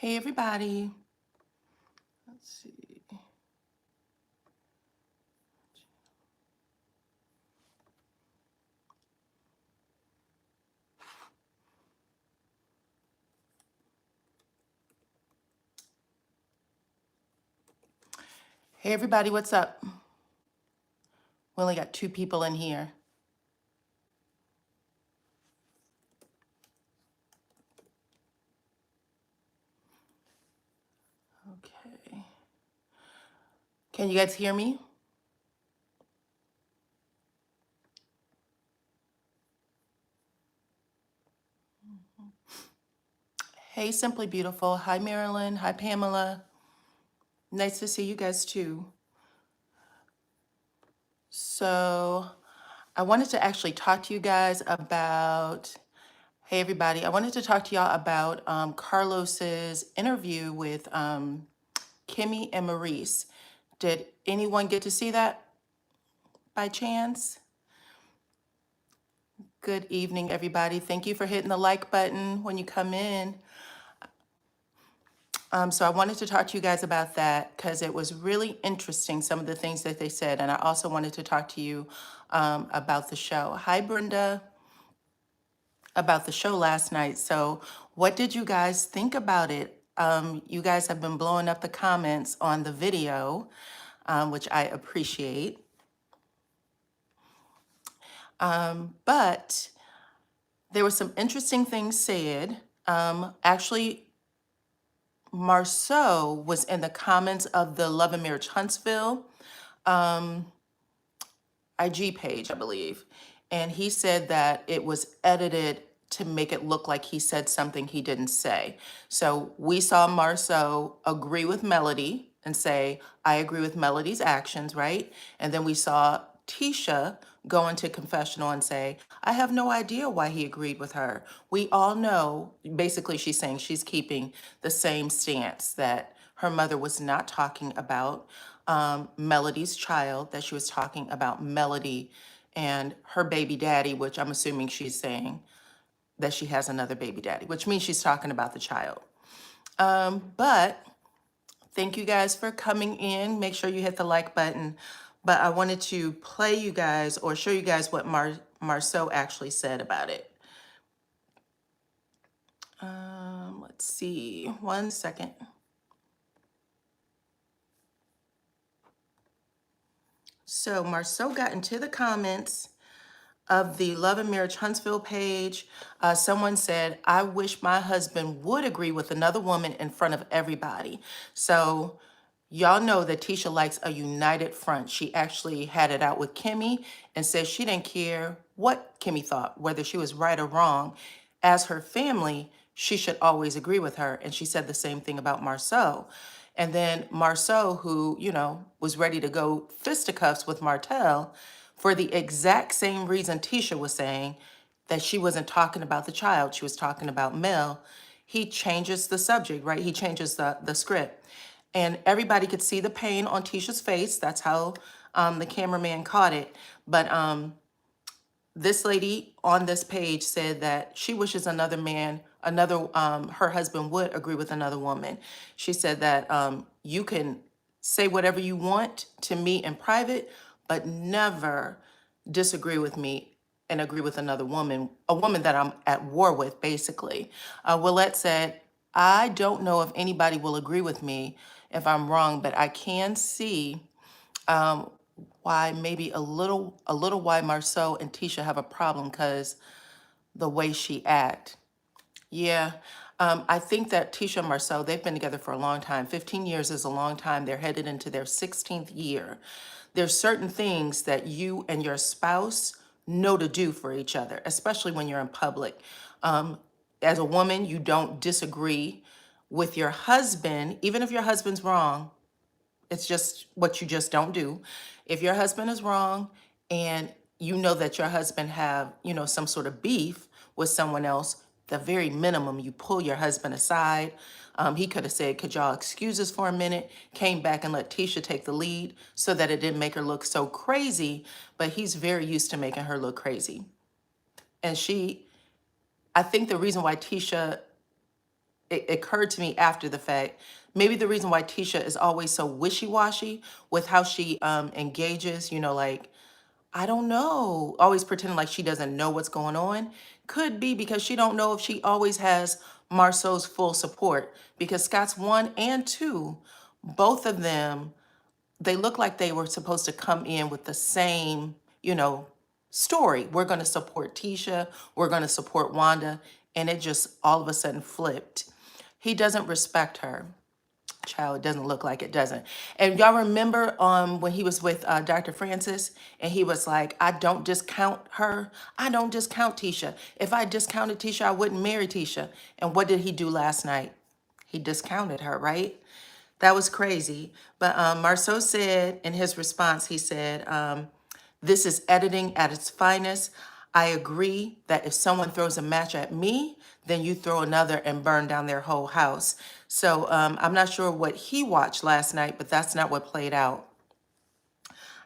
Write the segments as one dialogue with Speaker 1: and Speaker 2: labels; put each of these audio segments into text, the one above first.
Speaker 1: Hey everybody. Let's see. Hey everybody, what's up? We only got 2 people in here. Okay. Can you guys hear me? Hey Simply Beautiful. Hi Marilyn. Hi Pamela. Nice to see you guys too. So I wanted to actually talk to you guys about, hey everybody, I wanted to talk to y'all about Carlos's interview with Kimmy and Maurice. Did anyone get to see that by chance? Good evening, everybody. Thank you for hitting the like button when you come in. So I wanted to talk to you guys about that because it was really interesting, some of the things that they said. And I also wanted to talk to you about the show. Hi, Brenda, about the show last night. So what did you guys think about it? You guys have been blowing up the comments on the video, which I appreciate. But there were some interesting things said. Actually, Marsau was in the comments of the Love and Marriage Huntsville IG page, I believe. And he said that it was edited to make it look like he said something he didn't say. So we saw Marsau agree with Melody and say, I agree with Melody's actions, right? And then we saw Tisha go into confessional and say, I have no idea why he agreed with her. We all know, basically she's saying she's keeping the same stance that her mother was not talking about Melody's child, that she was talking about Melody and her baby daddy, which I'm assuming she's saying that she has another baby daddy, which means she's talking about the child. But thank you guys for coming in. Make sure you hit the like button. But I wanted to play you guys or show you guys what Marsau actually said about it. Let's see, 1 second. So Marsau got into the comments of the Love and Marriage Huntsville page. Someone said, I wish my husband would agree with another woman in front of everybody. So y'all know that Tisha likes a united front. She actually had it out with Kimmy and said she didn't care what Kimmy thought, whether she was right or wrong. As her family, she should always agree with her. And she said the same thing about Marsau. And then Marsau, who, was ready to go fisticuffs with Martell for the exact same reason Tisha was saying that she wasn't talking about the child, she was talking about Mel. He changes the subject, right? He changes the script. And everybody could see the pain on Tisha's face. That's how the cameraman caught it. But this lady on this page said that she wishes another man, her husband would agree with another woman. She said that you can say whatever you want to me in private, but never disagree with me and agree with another woman, a woman that I'm at war with, basically. Willette said, I don't know if anybody will agree with me if I'm wrong, but I can see why maybe a little why Marsau and Tisha have a problem because the way she act. Yeah, I think that Tisha and Marsau, they've been together for a long time. 15 years is a long time. They're headed into their 16th year. There's certain things that you and your spouse know to do for each other, especially when you're in public. As a woman, you don't disagree with your husband, even if your husband's wrong. It's just what you just don't do. If your husband is wrong and you know that your husband have, some sort of beef with someone else, the very minimum, you pull your husband aside. He could have said, could y'all excuse us for a minute? Came back and let Tisha take the lead so that it didn't make her look so crazy, but he's very used to making her look crazy. And I think the reason why Tisha it occurred to me after the fact, maybe the reason why Tisha is always so wishy-washy with how she engages, you know, like, I don't know, always pretending like she doesn't know what's going on, could be because she don't know if she always has Marsau's full support. Because Scott's 1 and 2, both of them, they look like they were supposed to come in with the same, you know, story. We're going to support Tisha, we're going to support Wanda, and it just all of a sudden flipped. He doesn't respect her. Child, it doesn't look like it, doesn't. And y'all remember when he was with Dr. Francis and he was like, I don't discount her. I don't discount Tisha. If I discounted Tisha, I wouldn't marry Tisha. And what did he do last night? He discounted her, right? That was crazy. But Marsau said in his response, he said, this is editing at its finest. I agree that if someone throws a match at me, then you throw another and burn down their whole house. So I'm not sure what he watched last night, but that's not what played out.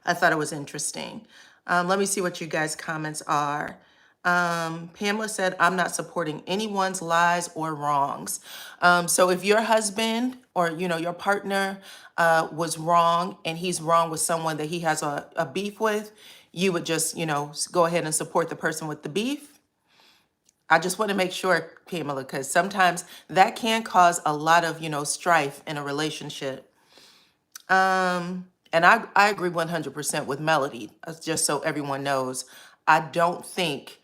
Speaker 1: I thought it was interesting. Let me see what you guys' comments are. Pamela said, I'm not supporting anyone's lies or wrongs. So if your husband or, you know, your partner was wrong and he's wrong with someone that he has a beef with, you would just, you know, go ahead and support the person with the beef. I just want to make sure, Pamela, because sometimes that can cause a lot of, you know, strife in a relationship. And I agree 100% with Melody, just so everyone knows. I don't think,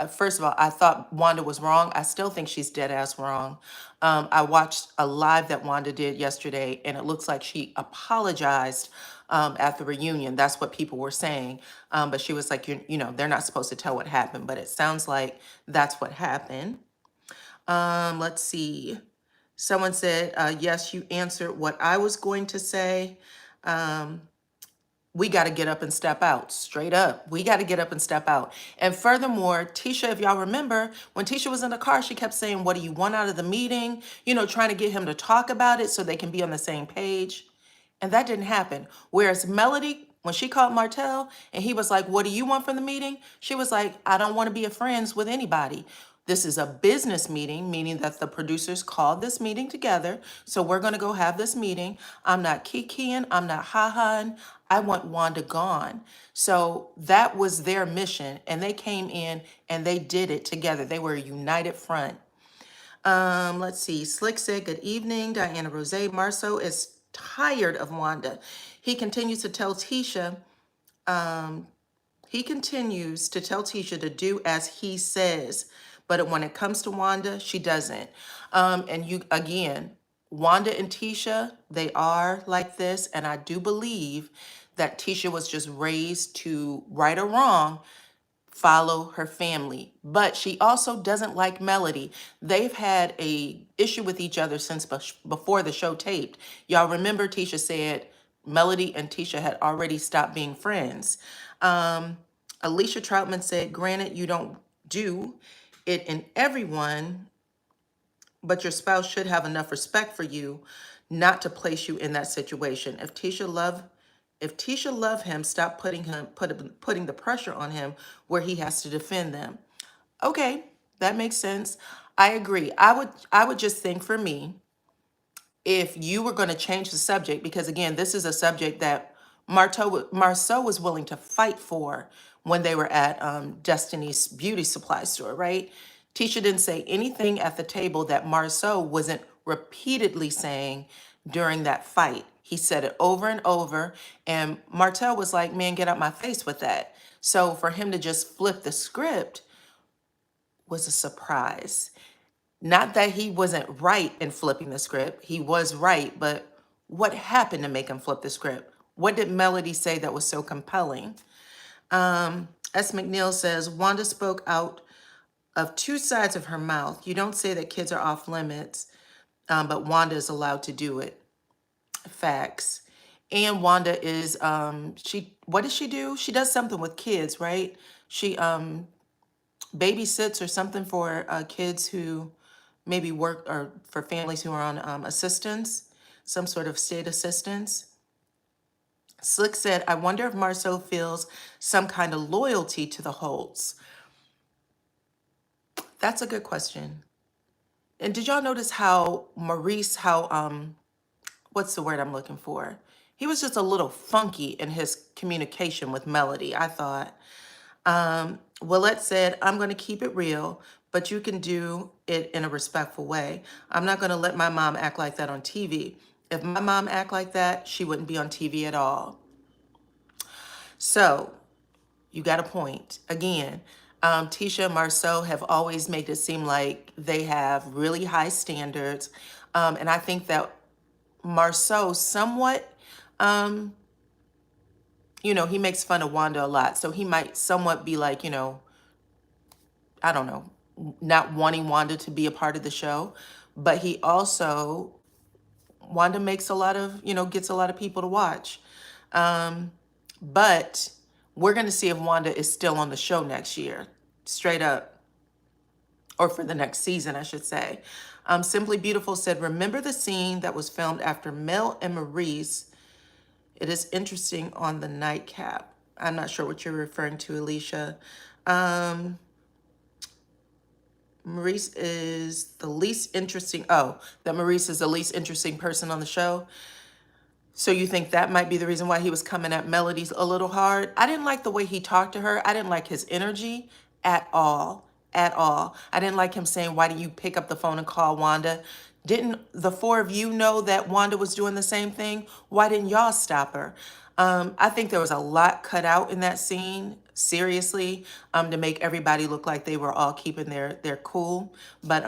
Speaker 1: first of all, I thought Wanda was wrong. I still think she's dead ass wrong. I watched a live that Wanda did yesterday, and it looks like she apologized at the reunion. That's what people were saying. But she was like, you know, they're not supposed to tell what happened, but it sounds like that's what happened. Let's see. Someone said, yes, you answered what I was going to say. We got to get up and step out. Straight up. We got to get up and step out. And furthermore, Tisha, if y'all remember, when Tisha was in the car, she kept saying, what do you want out of the meeting? You know, trying to get him to talk about it so they can be on the same page. And that didn't happen. Whereas Melody, when she called Martell and he was like, what do you want from the meeting? She was like, I don't want to be a friends with anybody. This is a business meeting, meaning that the producers called this meeting together. So we're going to go have this meeting. I'm not kikiing. I'm not ha-haing. I want Wanda gone. So that was their mission. And they came in and they did it together. They were a united front. Let's see. Slick said, good evening, DyanaRozay. Marsau is tired of Wanda. He continues to tell Tisha, to do as he says. But when it comes to Wanda, she doesn't. And you, again, Wanda and Tisha, they are like this. And I do believe that Tisha was just raised to, right or wrong, follow her family. But she also doesn't like Melody. They've had a issue with each other since before the show taped. Y'all remember Tisha said Melody and Tisha had already stopped being friends. Alicia Troutman said, granted, you don't do it in everyone, but your spouse should have enough respect for you not to place you in that situation. If Tisha love him, stop putting the pressure on him where he has to defend them. Okay, that makes sense. I agree. I would just think, for me, if you were going to change the subject, because again, this is a subject that Marsau was willing to fight for when they were at Destiny's beauty supply store, right? Tisha didn't say anything at the table that Marsau wasn't repeatedly saying during that fight. He said it over and over, and Martell was like, man, get out my face with that. So for him to just flip the script was a surprise. Not that he wasn't right in flipping the script. He was right, but what happened to make him flip the script? What did Melody say that was so compelling? S. McNeil says, Wanda spoke out of two sides of her mouth. You don't say that kids are off limits, but Wanda is allowed to do it. Facts. And Wanda is, what does she do? She does something with kids, right? She babysits or something for kids who maybe work, or for families who are on assistance, some sort of state assistance. Slick said, I wonder if Marsau feels some kind of loyalty to the Holts. That's a good question. And did y'all notice how Maurice, how what's the word I'm looking for? He was just a little funky in his communication with Melody, I thought. Willette said, I'm going to keep it real, but you can do it in a respectful way. I'm not going to let my mom act like that on TV. If my mom act like that, she wouldn't be on TV at all. So you got a point. Again, Tisha and Marsau have always made it seem like they have really high standards. And I think that Marsau somewhat, he makes fun of Wanda a lot. So he might somewhat be like, I don't know, not wanting Wanda to be a part of the show. But he also, Wanda makes a lot of, gets a lot of people to watch. But we're going to see if Wanda is still on the show next year, straight up, or for the next season, I should say. Simply Beautiful said, remember the scene that was filmed after Mel and Maurice? It is interesting on the nightcap. I'm not sure what you're referring to, Alicia. Maurice is the least interesting. Oh, that Maurice is the least interesting person on the show. So you think that might be the reason why he was coming at Melody a little hard? I didn't like the way he talked to her. I didn't like his energy at all. At all. I didn't like him saying, why didn't you pick up the phone and call Wanda? Didn't the four of you know that Wanda was doing the same thing? Why didn't y'all stop her? I think there was a lot cut out in that scene, seriously, to make everybody look like they were all keeping their cool. But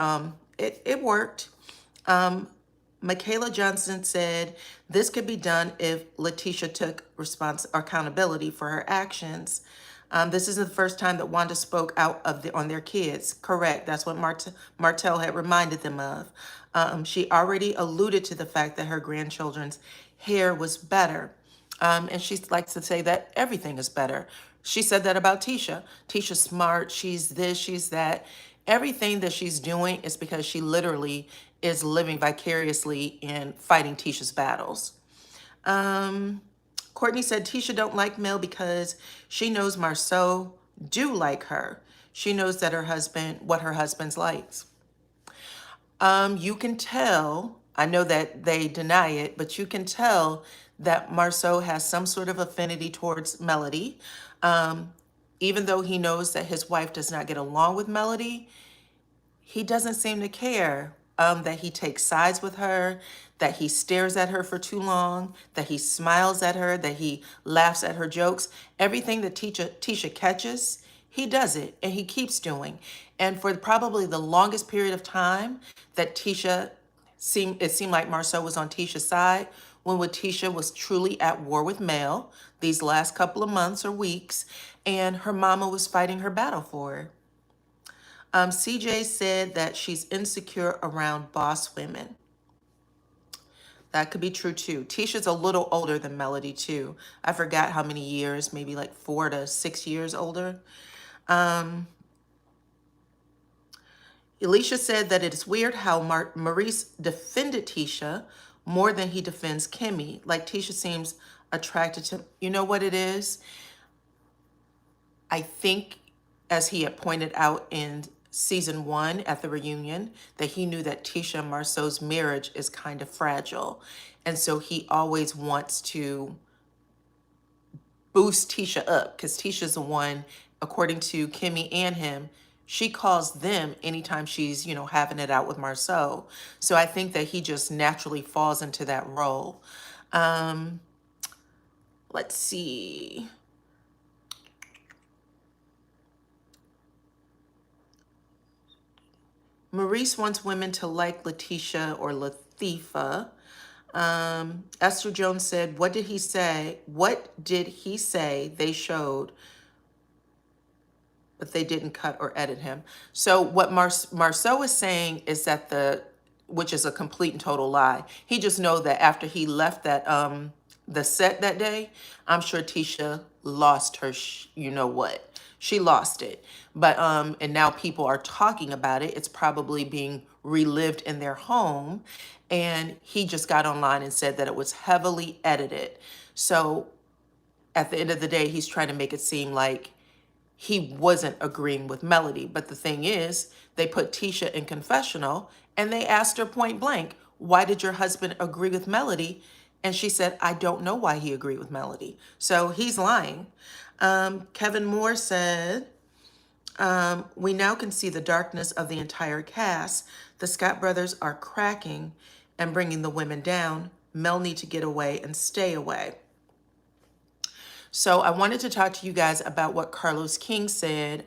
Speaker 1: it worked. Michaela Johnson said, this could be done if Letitia took accountability for her actions. This is the first time that Wanda spoke out on their kids. Correct. That's what Martell had reminded them of. She already alluded to the fact that her grandchildren's hair was better. And she likes to say that everything is better. She said that about Tisha. Tisha's smart. She's this, she's that. Everything that she's doing is because she literally is living vicariously in fighting Tisha's battles. Courtney said Tisha don't like Mel because she knows Marsau do like her. She knows that what her husband's likes. You can tell, I know that they deny it, but you can tell that Marsau has some sort of affinity towards Melody. Even though he knows that his wife does not get along with Melody, he doesn't seem to care that he takes sides with her, that he stares at her for too long, that he smiles at her, that he laughs at her jokes. Everything that Tisha catches, he does it and he keeps doing. And for probably the longest period of time that it seemed like Marsau was on Tisha's side, when Tisha was truly at war with Mel these last couple of months or weeks, and her mama was fighting her battle for her. CJ said that she's insecure around boss women. That could be true too. Tisha's a little older than Melody too. I forgot how many years, maybe like 4 to 6 years older. Alicia said that it's weird how Maurice defended Tisha more than he defends Kimmy. Like Tisha seems attracted to, you know what it is? I think, as he had pointed out in season 1 at the reunion, that he knew that Tisha and Marsau's marriage is kind of fragile. And so he always wants to boost Tisha up because Tisha's the one, according to Kimmy and him, she calls them anytime she's, having it out with Marsau. So I think that he just naturally falls into that role. Let's see. Maurice wants women to like Letitia or Latifah. Esther Jones said, what did he say? What did he say they showed, but they didn't cut or edit him? So what Marsau is saying is that which is a complete and total lie. He just knows that after he left that the set that day, I'm sure Tisha lost her, you know what? She lost it. But and now people are talking about it. It's probably being relived in their home. And he just got online and said that it was heavily edited. So at the end of the day, he's trying to make it seem like he wasn't agreeing with Melody. But the thing is, they put Tisha in confessional and they asked her point blank, why did your husband agree with Melody? And she said, I don't know why he agreed with Melody. So he's lying. Kevin Moore said, we now can see the darkness of the entire cast. The Scott brothers are cracking and bringing the women down. Mel need to get away and stay away. So I wanted to talk to you guys about what Carlos King said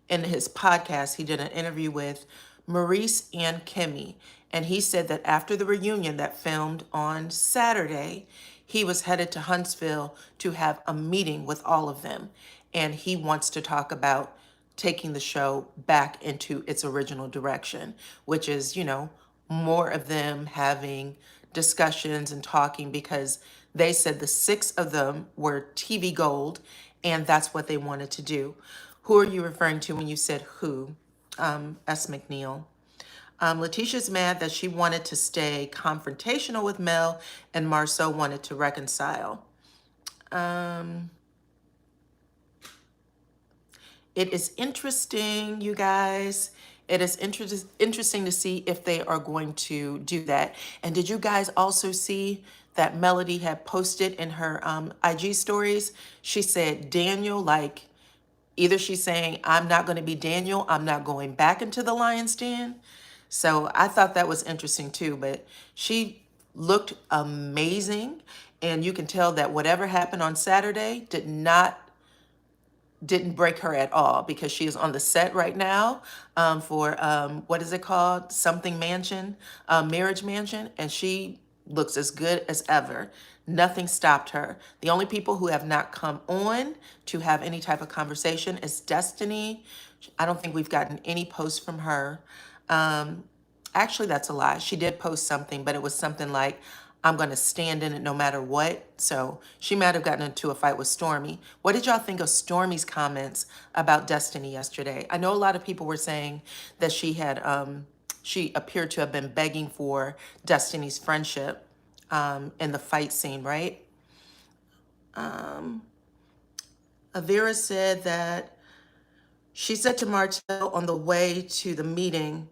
Speaker 1: in his podcast. He did an interview with Maurice and Kimmy, and he said that after the reunion that filmed on Saturday, he was headed to Huntsville to have a meeting with all of them, and he wants to talk about taking the show back into its original direction, which is, more of them having discussions and talking, because they said the six of them were TV gold and that's what they wanted to do. Who are you referring to when you said who? S. McNeil. Letitia's mad that she wanted to stay confrontational with Mel and Marsau wanted to reconcile. It is interesting, you guys. It is interesting to see if they are going to do that. And did you guys also see that Melody had posted in her IG stories? She said, Daniel, like, either she's saying, I'm not going to be Daniel, I'm not going back into the lion's den. So I thought that was interesting too, but she looked amazing. And you can tell that whatever happened on Saturday didn't break her at all, because she is on the set right now for what is it called? Something Mansion, Marriage Mansion, and she looks as good as ever. Nothing stopped her. The only people who have not come on to have any type of conversation is Destiny. I don't think we've gotten any posts from her. Actually, that's a lie. She did post something, but it was something like, I'm going to stand in it no matter what. So she might have gotten into a fight with Stormy. What did y'all think of Stormy's comments about Destiny yesterday? I know a lot of people were saying that she appeared to have been begging for Destiny's friendship in the fight scene, right? Avira said that she said to Martell on the way to the meeting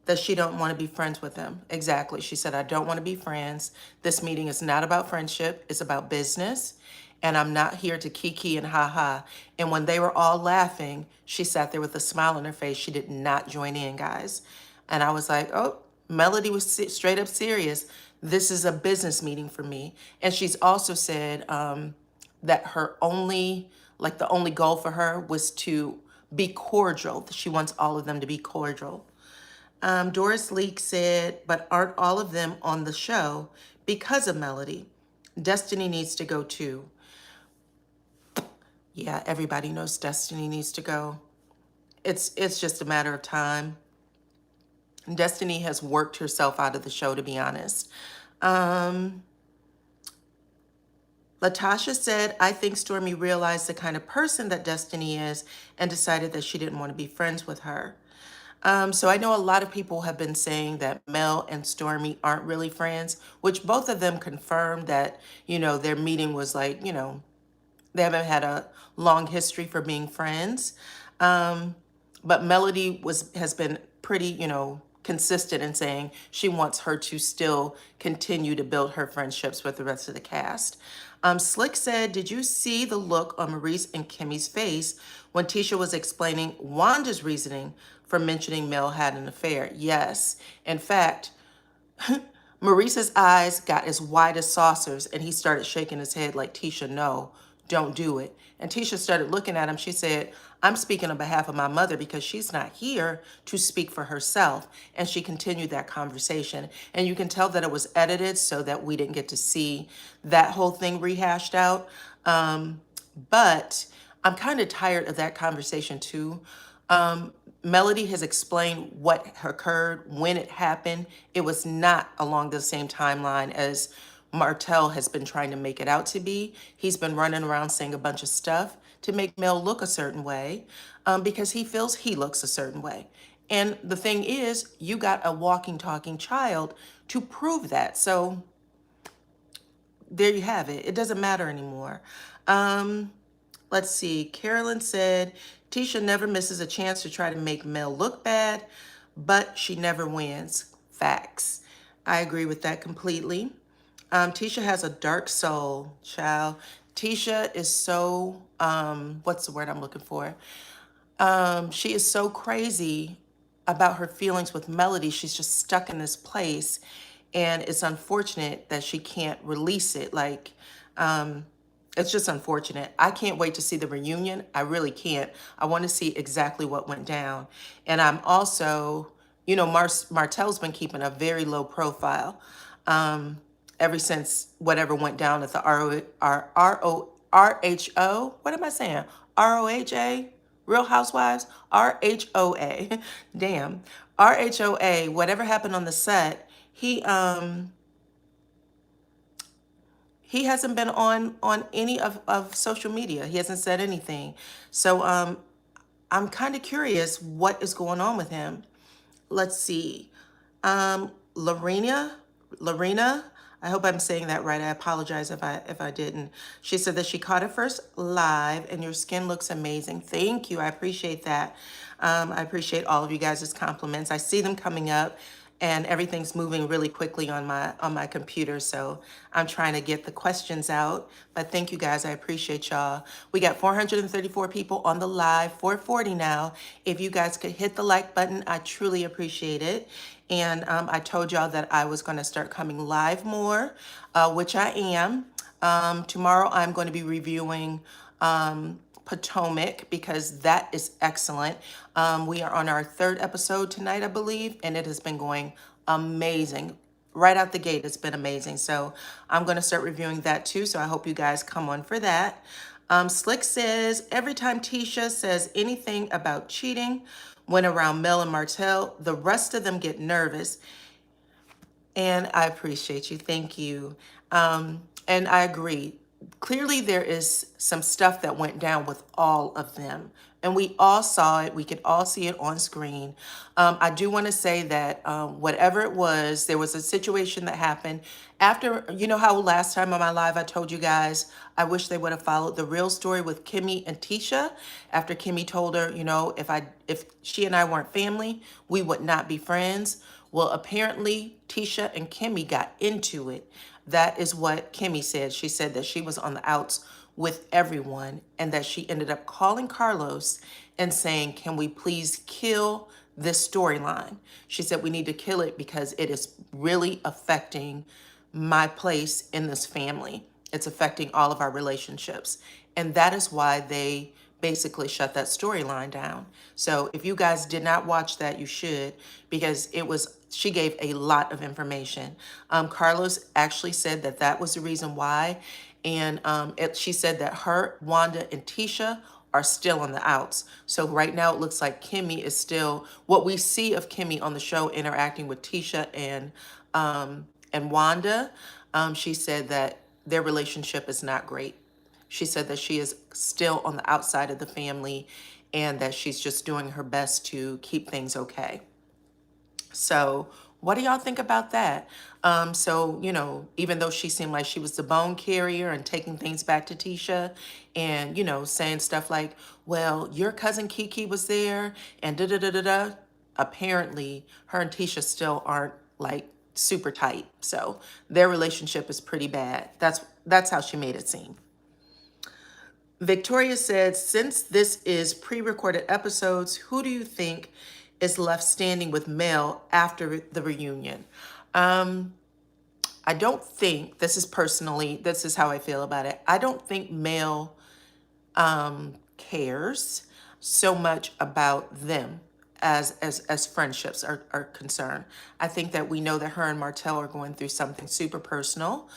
Speaker 1: that she don't want to be friends with him. Exactly. She said, I don't want to be friends. This meeting is not about friendship. It's about business. And I'm not here to kiki and ha-ha. And when they were all laughing, she sat there with a smile on her face. She did not join in, guys. And I was like, oh, Melody was straight up serious. This is a business meeting for me. And she's also said that her only, like the only goal for her was to be cordial. She wants all of them to be cordial. Doris Leak said, but aren't all of them on the show because of Melody? Destiny needs to go too. Yeah, everybody knows Destiny needs to go. It's just a matter of time. Destiny has worked herself out of the show, to be honest. Latasha said, I think Stormy realized the kind of person that Destiny is and decided that she didn't want to be friends with her. So I know a lot of people have been saying that Mel and Stormy aren't really friends, which both of them confirmed that, their meeting was like, they haven't had a long history for being friends. But Melody has been pretty, consistent in saying she wants her to still continue to build her friendships with the rest of the cast. Slick said, did you see the look on Maurice and Kimmy's face when Tisha was explaining Wanda's reasoning for mentioning Mel had an affair? Yes. In fact, Maurice's eyes got as wide as saucers and he started shaking his head like, Tisha, no, don't do it. And Tisha started looking at him. She said, I'm speaking on behalf of my mother because she's not here to speak for herself. And she continued that conversation. And you can tell that it was edited so that we didn't get to see that whole thing rehashed out. But I'm kind of tired of that conversation too. Melody has explained what occurred, when it happened. It was not along the same timeline as Martell has been trying to make it out to be. He's been running around saying a bunch of stuff to make Mel look a certain way because he feels he looks a certain way. And the thing is, you got a walking, talking child to prove that. So there you have it. It doesn't matter anymore. Let's see. Carolyn said, Tisha never misses a chance to try to make Mel look bad, but she never wins. Facts. I agree with that completely. Tisha has a dark soul, child. Tisha is so, what's the word I'm looking for? She is so crazy about her feelings with Melody. She's just stuck in this place. And it's unfortunate that she can't release it. Like, it's just unfortunate. I can't wait to see the reunion. I really can't. I want to see exactly what went down. And I'm also, Martell's been keeping a very low profile ever since whatever went down at the RHO. What am I saying? ROHA? Real Housewives? RHOA. Damn. RHOA. Whatever happened on the set, he hasn't been on any of social media. He hasn't said anything. So I'm kind of curious what is going on with him. Let's see. Lorena, I hope I'm saying that right. I apologize if I didn't. She said that she caught it first live and your skin looks amazing. Thank you. I appreciate that. I appreciate all of you guys' compliments. I see them coming up and everything's moving really quickly on my computer, so I'm trying to get the questions out. But thank you guys, I appreciate y'all. We got 434 people on the live, 440 now. If you guys could hit the like button, I truly appreciate it. And I told y'all that I was going to start coming live more, which I am. Tomorrow I'm going to be reviewing Potomac because that is excellent. We are on our third episode tonight, I believe, and it has been going amazing. Right out the gate, it's been amazing. So I'm going to start reviewing that too. So I hope you guys come on for that. Slick says, every time Tisha says anything about cheating when around Mel and Martell, the rest of them get nervous. And I appreciate you. Thank you. And I agree. Clearly, there is some stuff that went down with all of them. And we all saw it. We could all see it on screen. I do want to say that whatever it was, there was a situation that happened after, you know how last time on my live I told you guys, I wish they would have followed the real story with Kimmy and Tisha. After Kimmy told her, if she and I weren't family, we would not be friends. Well, apparently Tisha and Kimmy got into it. That is what Kimmy said. She said that she was on the outs with everyone and that she ended up calling Carlos and saying, can we please kill this storyline? She said, we need to kill it because it is really affecting my place in this family. It's affecting all of our relationships. And that is why they basically shut that storyline down. So if you guys did not watch that, you should, because she gave a lot of information. Carlos actually said that that was the reason why. And she said that her, Wanda, and Tisha are still on the outs. So right now it looks like Kimmy is still, what we see of Kimmy on the show interacting with Tisha and Wanda, she said that their relationship is not great. She said that she is still on the outside of the family and that she's just doing her best to keep things okay. So what do y'all think about that? Even though she seemed like she was the bone carrier and taking things back to Tisha and, saying stuff like, well, your cousin Kiki was there and da-da-da-da-da. Apparently, her and Tisha still aren't like super tight. So their relationship is pretty bad. That's how she made it seem. Victoria said, since this is pre-recorded episodes, who do you think is left standing with Mel after the reunion? I don't think, this is how I feel about it. I don't think Mel cares so much about them as friendships are concerned. I think that we know that her and Martell are going through something super personal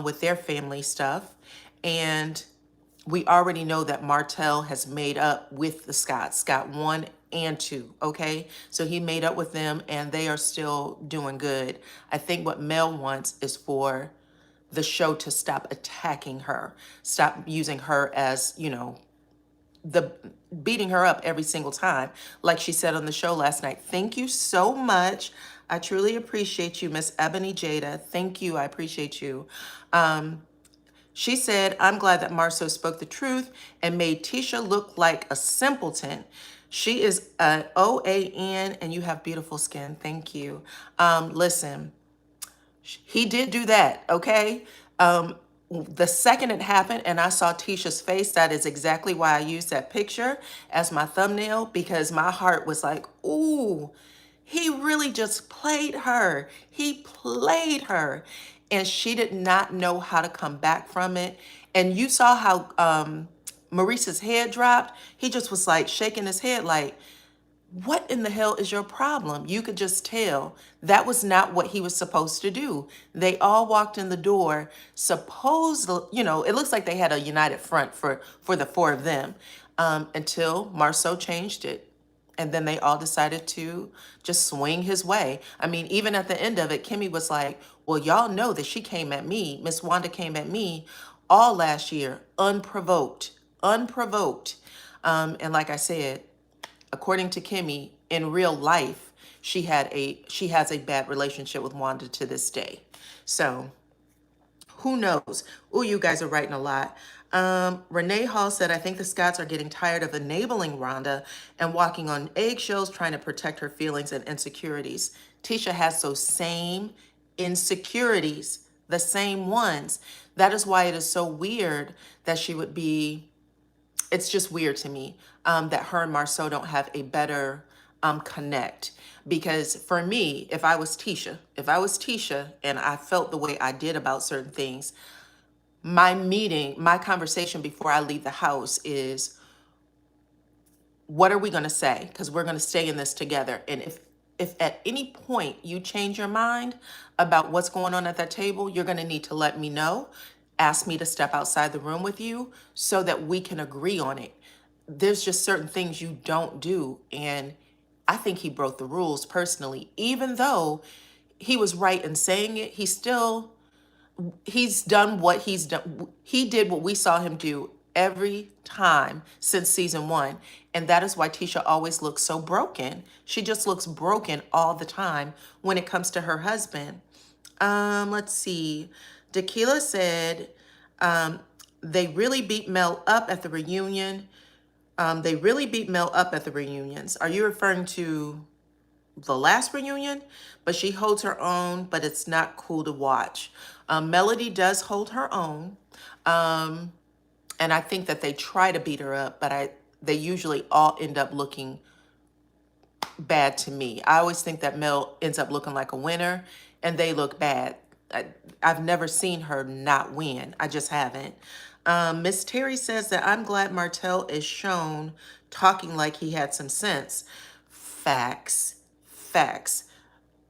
Speaker 1: with their family stuff. And we already know that Martell has made up with the Scotts, Scott 1 and 2, okay? So he made up with them and they are still doing good. I think what Mel wants is for the show to stop attacking her, stop using her as, the beating her up every single time. Like she said on the show last night, thank you so much. I truly appreciate you, Miss Ebony Jada. Thank you, I appreciate you. She said, I'm glad that Marsau spoke the truth and made Tisha look like a simpleton. She is an OAN and you have beautiful skin. Thank you. Listen, he did do that, okay? The second it happened and I saw Tisha's face, that is exactly why I used that picture as my thumbnail, because my heart was like, ooh, he really just played her. He played her. And she did not know how to come back from it. And you saw how Maurice's head dropped. He just was like shaking his head like, what in the hell is your problem? You could just tell that was not what he was supposed to do. They all walked in the door, supposedly, it looks like they had a united front for the four of them, until Marsau changed it. And then they all decided to just swing his way. I mean, even at the end of it, Kimmy was like, well, y'all know that she came at me. Miss Wanda came at me all last year, unprovoked. And like I said, according to Kimmy, in real life, she has a bad relationship with Wanda to this day. So who knows? Oh, you guys are writing a lot. Renee Hall said, I think the Scotts are getting tired of enabling Rhonda and walking on eggshells trying to protect her feelings and insecurities. Tisha has those same insecurities, the same ones. That is why it is so weird that she would be, it's just weird to me that her and Marsau don't have a better connect. Because for me, if I was Tisha and I felt the way I did about certain things, my conversation before I leave the house is, what are we going to say? Because we're going to stay in this together. And if at any point you change your mind about what's going on at that table, you're going to need to let me know. Ask me to step outside the room with you so that we can agree on it. There's just certain things you don't do. And I think he broke the rules personally. Even though he was right in saying it, he's done what he's done. He did what we saw him do every time since season one. And that is why Tisha always looks so broken. She just looks broken all the time when it comes to her husband. Let's see. Tequila said, they really beat Mel up at the reunion. They really beat Mel up at the reunions. Are you referring to the last reunion? But she holds her own, but it's not cool to watch. Melody does hold her own. And I think that they try to beat her up, but they usually all end up looking bad to me. I always think that Mel ends up looking like a winner and they look bad. I've never seen her not win. I just haven't. Miss Terry says that I'm glad Martell is shown talking like he had some sense. Facts. Facts.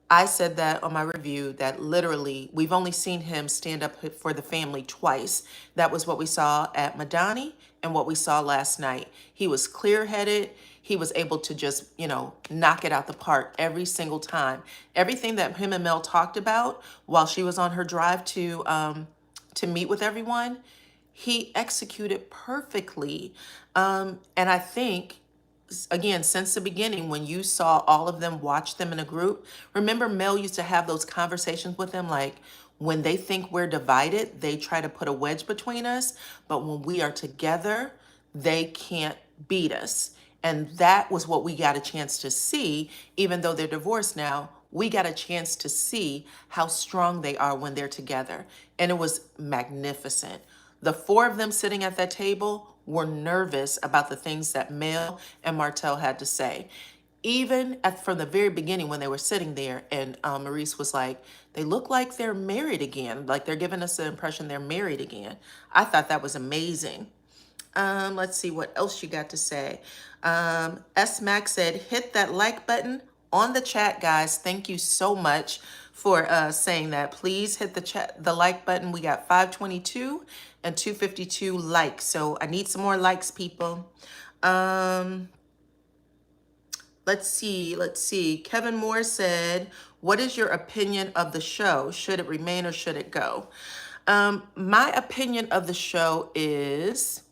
Speaker 1: I said that on my review that literally we've only seen him stand up for the family twice. That was what we saw at Madani and what we saw last night. He was clear-headed. He was able to just, knock it out the park every single time. Everything that him and Mel talked about while she was on her drive to meet with everyone, he executed perfectly. And I think, again, since the beginning, when you saw all of them watch them in a group, remember Mel used to have those conversations with them, like, when they think we're divided, they try to put a wedge between us, but when we are together, they can't beat us. And that was what we got a chance to see. Even though they're divorced now, we got a chance to see how strong they are when they're together. And it was magnificent. The four of them sitting at that table were nervous about the things that Mel and Martell had to say. Even from the very beginning when they were sitting there and Maurice was like, they look like they're married again. Like they're giving us the impression they're married again. I thought that was amazing. Let's see what else you got to say. S. Mac said, hit that like button on the chat, guys. Thank you so much for saying that. Please hit the like button. We got 522 and 252 likes. So I need some more likes, people. Let's see. Kevin Moore said, what is your opinion of the show? Should it remain or should it go? My opinion of the show is,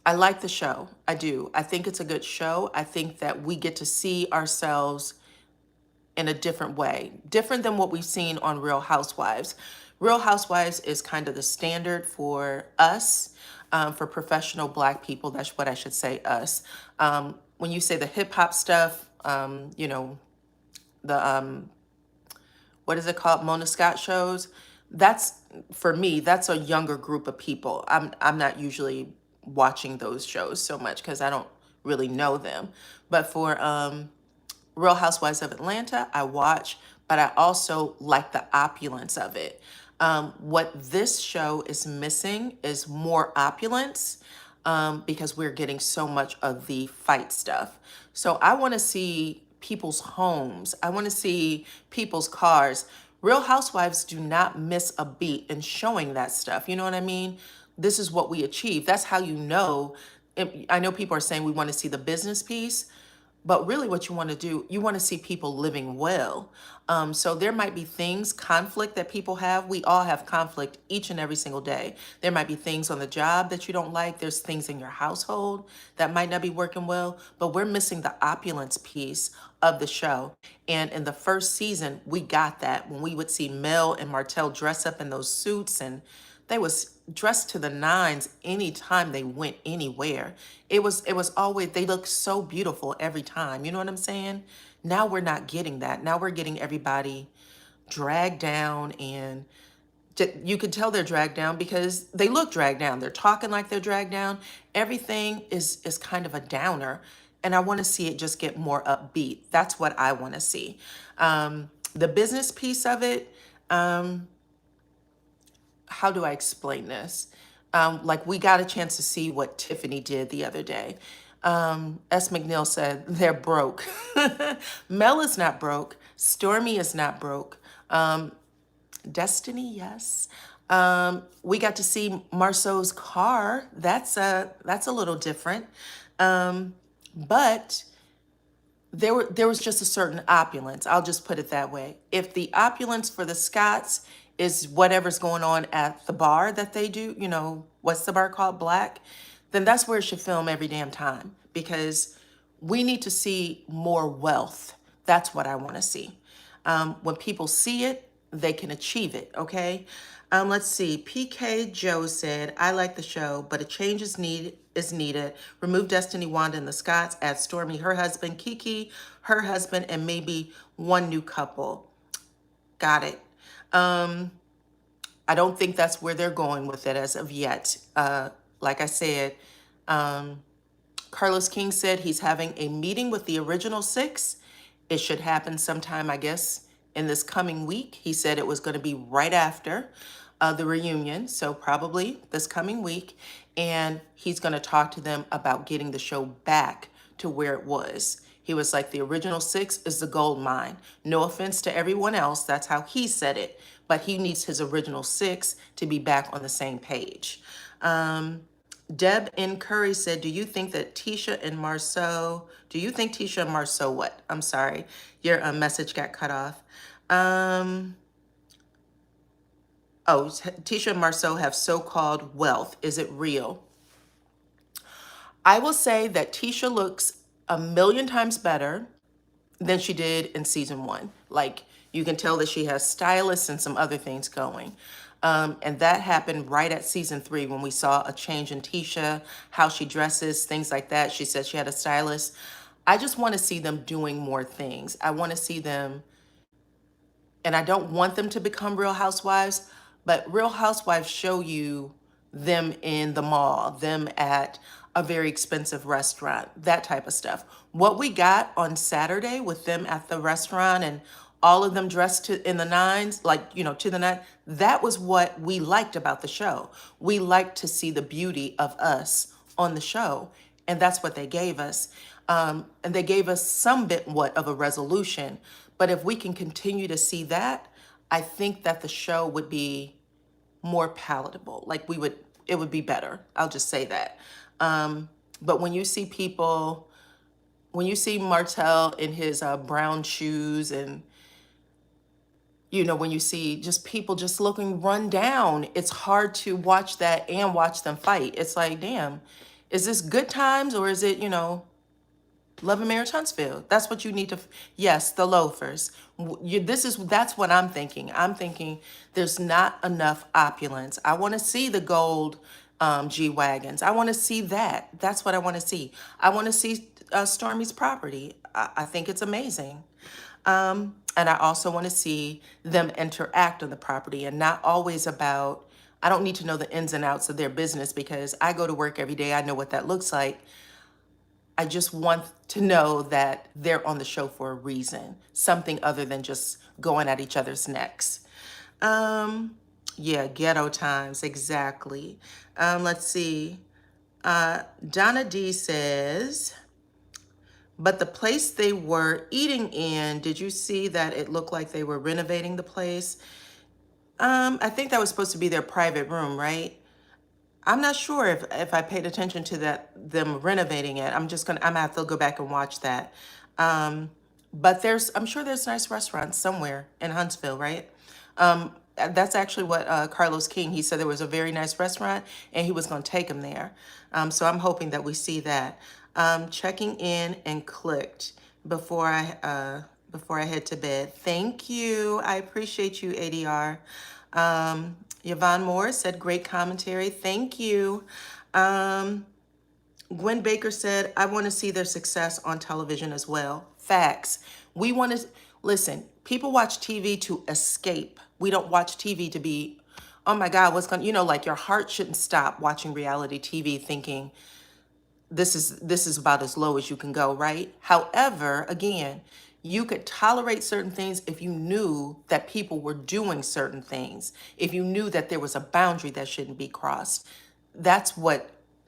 Speaker 1: I like the show. I do. I think it's a good show. I think that we get to see ourselves in a different way, different than what we've seen on Real Housewives. Real Housewives is kind of the standard for us, for professional Black people. That's what I should say, us. When you say the hip hop stuff, the what is it called, Mona Scott shows, that's, for me, that's a younger group of people. I'm not usually watching those shows so much because I don't really know them. But for Real Housewives of Atlanta, I watch, but I also like the opulence of it. What this show is missing is more opulence, because we're getting so much of the fight stuff. So I want to see people's homes. I want to see people's cars. Real Housewives do not miss a beat in showing that stuff. You know what I mean? This is what we achieve. That's how you know. I know people are saying we want to see the business piece, but really what you want to do, you want to see people living well. So there might be things, conflict that people have. We all have conflict each and every single day. There might be things on the job that you don't like. There's things in your household that might not be working well, but we're missing the opulence piece of the show. And in the first season, we got that when we would see Mel and Martell dress up in those suits, and they was dressed to the nines anytime they went anywhere. It was always, they looked so beautiful every time. You know what I'm saying? Now we're not getting that. Now we're getting everybody dragged down, and you could tell they're dragged down because they look dragged down. They're talking like they're dragged down. Everything is kind of a downer, and I want to see it just get more upbeat. That's what I want to see. The business piece of it, how do I explain this? Like, we got a chance to see what Tiffany did the other day. S. McNeil said they're broke. Mel is not broke. Stormy is not broke. Destiny, yes. We got to see Marsau's car. That's a little different. But there was just a certain opulence. I'll just put it that way. If the opulence for the Scotts is whatever's going on at the bar that they do, what's the bar called? Black, then that's where it should film every damn time, because we need to see more wealth. That's what I want to see. When people see it, they can achieve it, okay? Let's see. PK Joe said, I like the show, but a change is needed. Remove Destiny, Wanda, and the Scotts. Add Stormy, her husband, Kiki, her husband, and maybe one new couple. Got it. I don't think that's where they're going with it as of yet. Like I said, Carlos King said he's having a meeting with the original six. It should happen sometime, I guess, in this coming week. He said it was going to be right after the reunion, so probably this coming week. And he's going to talk to them about getting the show back to where it was. He was like, the original six is the gold mine. No offense to everyone else, that's how he said it. But he needs his original six to be back on the same page. Deb N. Curry said, do you think Tisha and Marsau what? I'm sorry, your message got cut off. Tisha and Marsau have so-called wealth. Is it real? I will say that Tisha looks a million times better than she did in season one. Like, you can tell that she has stylists and some other things going. And that happened right at season 3 when we saw a change in Tisha, how she dresses, things like that. She said she had a stylist. I just want to see them doing more things. I want to see them, and I don't want them to become Real Housewives, but Real Housewives show you them in the mall, them at a very expensive restaurant, that type of stuff. What we got on Saturday with them at the restaurant and all of them dressed in the nines, like, to the nine, that was what we liked about the show. We liked to see the beauty of us on the show, and that's what they gave us. And they gave us some bit of a resolution. But if we can continue to see that, I think that the show would be more palatable. Like, it would be better. I'll just say that. But when you see Martell in his brown shoes, and when you see just people just looking run down, it's hard to watch that and watch them fight. It's like, damn, is this good times, or is it, Love and Marriage Huntsville. That's what you need to, yes, the loafers. That's what I'm thinking. I'm thinking there's not enough opulence. I want to see the gold G-Wagons. I want to see that. That's what I want to see. I want to see Stormy's property. I think it's amazing. And I also want to see them interact on the property and not always about, I don't need to know the ins and outs of their business because I go to work every day. I know what that looks like. I just want to know that they're on the show for a reason, something other than just going at each other's necks. Yeah, ghetto times, exactly. Let's see. Donna D says, but the place they were eating in, did you see that it looked like they were renovating the place? I think that was supposed to be their private room, right? I'm not sure if I paid attention to them renovating it. I'm gonna have to go back and watch that. But I'm sure there's nice restaurants somewhere in Huntsville, right? That's actually what Carlos King, he said there was a very nice restaurant and he was gonna take him there. So I'm hoping that we see that. Checking in and clicked before I head to bed. Thank you. I appreciate you, ADR. Yvonne Moore said, great commentary. Thank you. Gwen Baker said, I want to see their success on television as well. Facts. We want to, listen, people watch TV to escape. We don't watch TV to be, oh my God, what's going, like your heart shouldn't stop watching reality TV thinking this is about as low as you can go, right? However, again, you could tolerate certain things if you knew that people were doing certain things, if you knew that there was a boundary that shouldn't be crossed.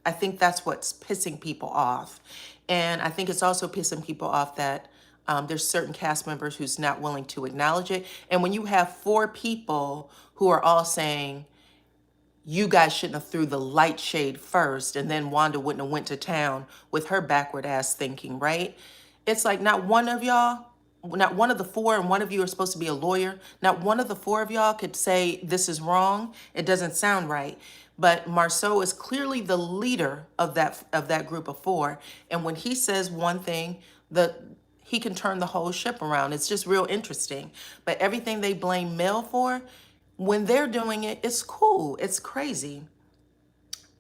Speaker 1: I think that's what's pissing people off. And I think it's also pissing people off that there's certain cast members who's not willing to acknowledge it. And when you have 4 people who are all saying, you guys shouldn't have threw the light shade first, and then Wanda wouldn't have went to town with her backward ass thinking, right? It's like not one of y'all, not one of the 4, and one of you are supposed to be a lawyer. Not one of the 4 of y'all could say this is wrong. It doesn't sound right. But Marsau is clearly the leader of that group of 4, and when he says one thing, he can turn the whole ship around. It's just real interesting. But everything they blame Mel for, when they're doing it, it's cool. It's crazy.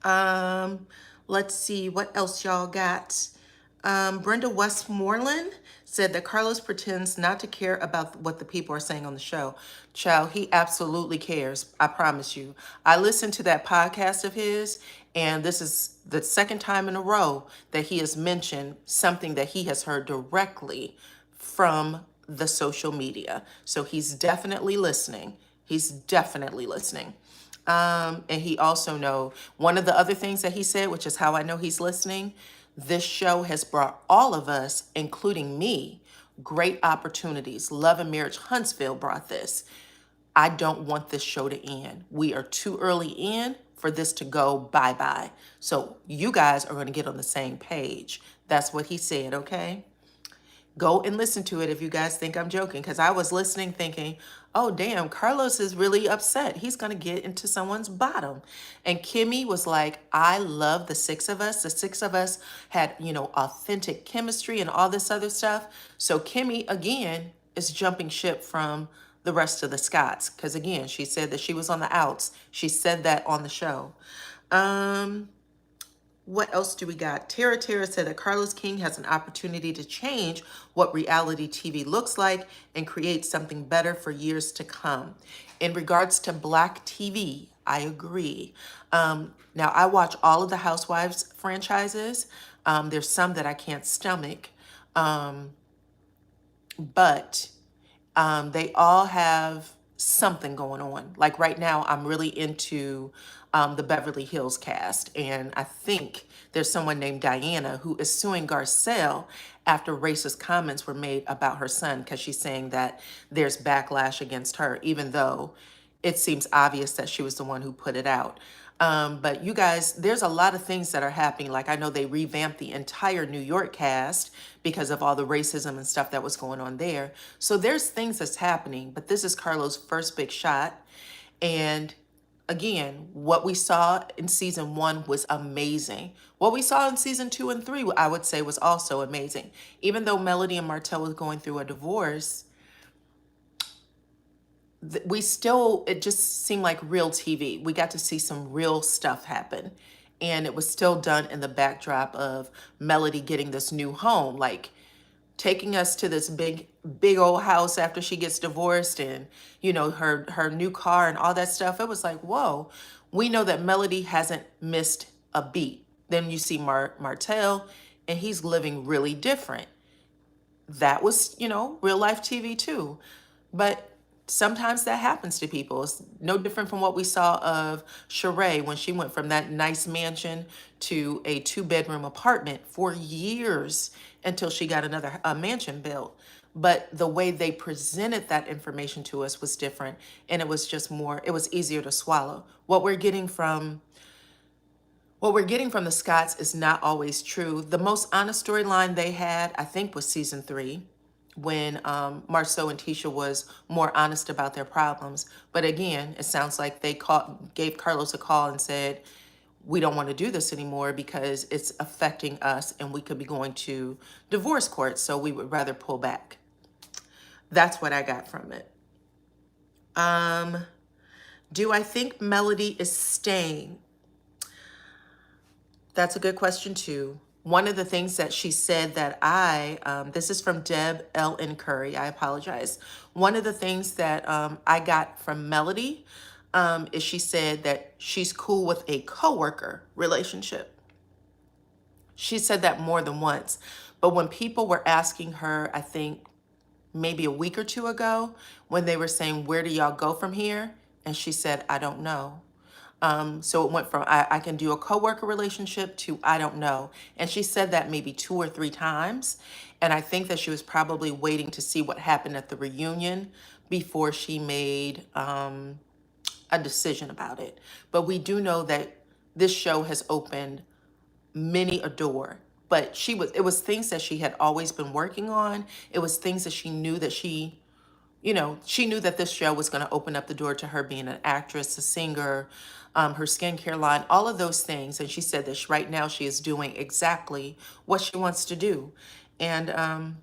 Speaker 1: Let's see what else y'all got. Brenda Westmoreland said that Carlos pretends not to care about what the people are saying on the show. Child, he absolutely cares. I promise you. I listened to that podcast of his, and this is the second time in a row that he has mentioned something that he has heard directly from the social media. So he's definitely listening. He's definitely listening. And he also know one of the other things that he said, which is how I know he's listening, this show has brought all of us, including me, great opportunities. Love and Marriage Huntsville brought this. I don't want this show to end. We are too early in for this to go bye-bye. So you guys are going to get on the same page. That's what he said, okay? Go and listen to it if you guys think I'm joking, because I was listening thinking, oh, damn, Carlos is really upset. He's going to get into someone's bottom. And Kimmy was like, I love the 6 of us. The 6 of us had, authentic chemistry and all this other stuff. So Kimmy, again, is jumping ship from the rest of the Scots, because, again, she said that she was on the outs. She said that on the show. What else do we got? Tara said that Carlos King has an opportunity to change what reality TV looks like and create something better for years to come. In regards to Black TV, I agree. Now, I watch all of the Housewives franchises. There's some that I can't stomach, but they all have something going on. Like right now, I'm really into the Beverly Hills cast. And I think there's someone named Dyana who is suing Garcelle after racist comments were made about her son, because she's saying that there's backlash against her, even though it seems obvious that she was the one who put it out. But you guys, there's a lot of things that are happening. Like I know they revamped the entire New York cast because of all the racism and stuff that was going on there. So there's things that's happening, but this is Carlos' first big shot. And again, what we saw in season 1 was amazing. What we saw in season 2 and 3, I would say, was also amazing. Even though Melody and Martell was going through a divorce, we still, it just seemed like real TV. We got to see some real stuff happen. And it was still done in the backdrop of Melody getting this new home, like taking us to this big old house after she gets divorced, and her new car and all that stuff. It was like, whoa. We know that Melody hasn't missed a beat. Then you see Martell, and he's living really different. That was, real life TV too. But sometimes that happens to people. It's no different from what we saw of Sheree when she went from that nice mansion to a 2-bedroom apartment for years until she got another mansion built. But the way they presented that information to us was different, and it was just more, it was easier to swallow. What we're getting from the Scots is not always true. The most honest storyline they had, I think, was season 3, when Marsau and Tisha was more honest about their problems. But again, it sounds like they gave Carlos a call and said, we don't want to do this anymore because it's affecting us and we could be going to divorce court, so we would rather pull back. That's what I got from it. Do I think Melody is staying? That's a good question too. One of the things that she said that this is from Deb L. N. Curry, I apologize. One of the things that I got from Melody is she said that she's cool with a coworker relationship. She said that more than once. But when people were asking her, I think maybe a week or two ago, when they were saying, where do y'all go from here? And she said, I don't know. So it went from I can do a coworker relationship to I don't know. And she said that maybe 2 or 3 times. And I think that she was probably waiting to see what happened at the reunion before she made a decision about it. But we do know that this show has opened many a door. But it was things that she had always been working on. It was things that she knew that she knew that this show was going to open up the door to her being an actress, a singer, her skincare line, all of those things. And she said that right now she is doing exactly what she wants to do. And I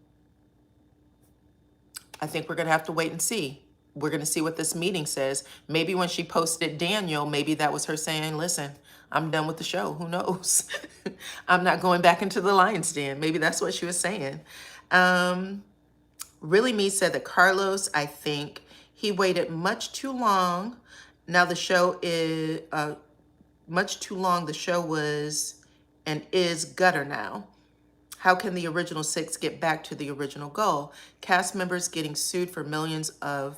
Speaker 1: think we're going to have to wait and see. We're going to see what this meeting says. Maybe when she posted Daniel, maybe that was her saying, listen, I'm done with the show. Who knows? I'm not going back into the lion's den. Maybe that's what she was saying. Really Me said that Carlos, I think he waited much too long. Now the show is much too long. The show was and is gutter now. How can the original 6 get back to the original goal? Cast members getting sued for millions for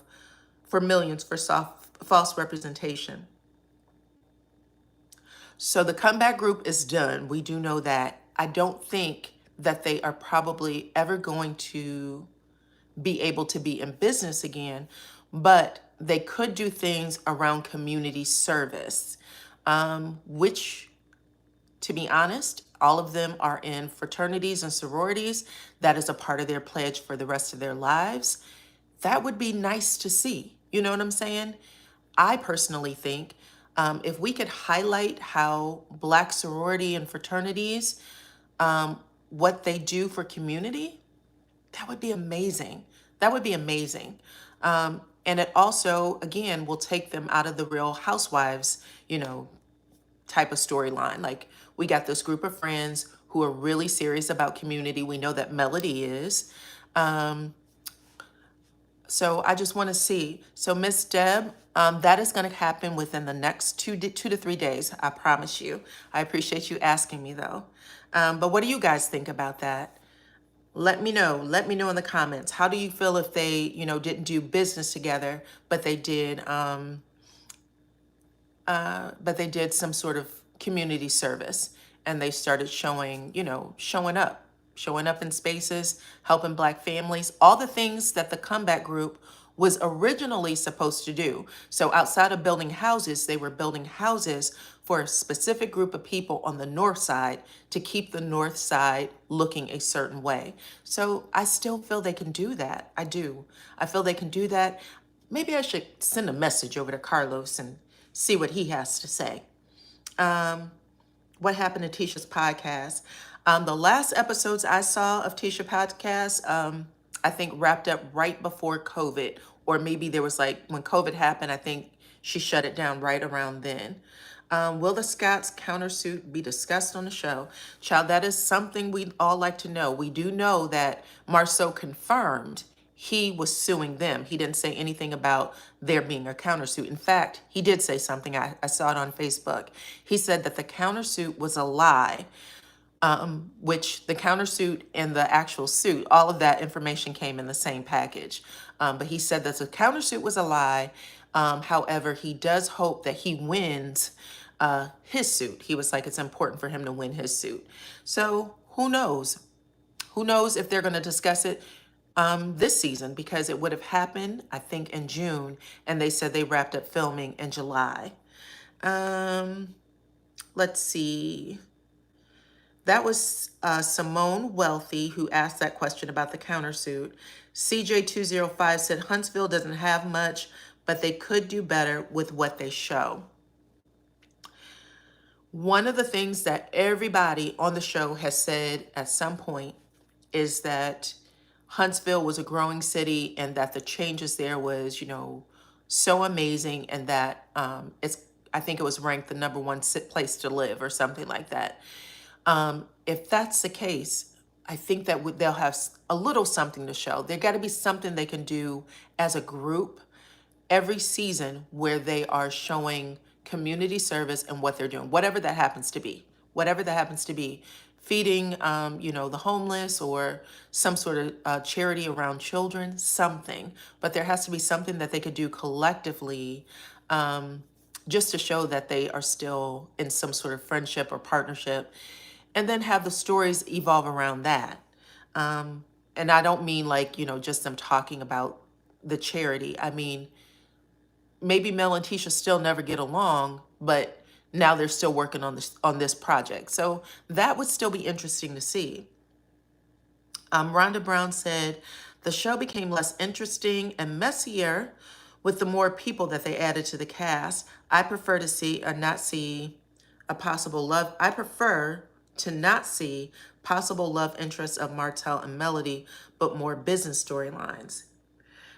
Speaker 1: false representation. So the comeback group is done. We do know that. I don't think that they are probably ever going to be able to be in business again, but they could do things around community service, which, to be honest, all of them are in fraternities and sororities. That is a part of their pledge for the rest of their lives. That would be nice to see. You know what I'm saying? I personally think if we could highlight how Black sorority and fraternities, what they do for community, that would be amazing. That would be amazing. And it also, again, will take them out of the Real Housewives, type of storyline. Like, we got this group of friends who are really serious about community. We know that Melody is. So I just want to see. So Miss Deb, that is going to happen within the next 2 to 3 days. I promise you. I appreciate you asking me though. But what do you guys think about that? Let me know. Let me know in the comments. How do you feel if they, didn't do business together, but they did some sort of community service, and they started showing up in spaces, helping Black families, all the things that the comeback group was originally supposed to do. So outside of building houses, they were building houses for a specific group of people on the north side to keep the north side looking a certain way. So I still feel they can do that. I do. I feel they can do that. Maybe I should send a message over to Carlos and see what he has to say. What happened to Tisha's podcast? The last episodes I saw of Tisha podcast, I think wrapped up right before COVID, or maybe there was like when COVID happened, I think she shut it down right around then. Will the Scots countersuit be discussed on the show? Child, that is something we'd all like to know. We do know that Marsau confirmed he was suing them. He didn't say anything about there being a countersuit. In fact, he did say something. I saw it on Facebook. He said that the countersuit was a lie, which the countersuit and the actual suit, all of that information came in the same package. But he said that the countersuit was a lie. However, he does hope that he wins his suit. He was like, it's important for him to win his suit. So who knows? Who knows if they're going to discuss it this season, because it would have happened, I think, in June, and they said they wrapped up filming in July. Let's see. That was Simone Wealthy who asked that question about the countersuit. CJ205 said Huntsville doesn't have much, but they could do better with what they show. One of the things that everybody on the show has said at some point is that Huntsville was a growing city and that the changes there was, so amazing, and that I think it was ranked the #1 place to live or something like that. If that's the case, I think that they'll have a little something to show. There got to be something they can do as a group every season where they are showing community service and what they're doing, whatever that happens to be, feeding, the homeless, or some sort of charity around children, something. But there has to be something that they could do collectively, just to show that they are still in some sort of friendship or partnership, and then have the stories evolve around that. And I don't mean like, just them talking about the charity. I mean, maybe Mel and Tisha still never get along, but now they're still working on this project. So that would still be interesting to see. Rhonda Brown said, the show became less interesting and messier with the more people that they added to the cast. I prefer to see or not see a possible love. I prefer to not see possible love interests of Martell and Melody, but more business storylines.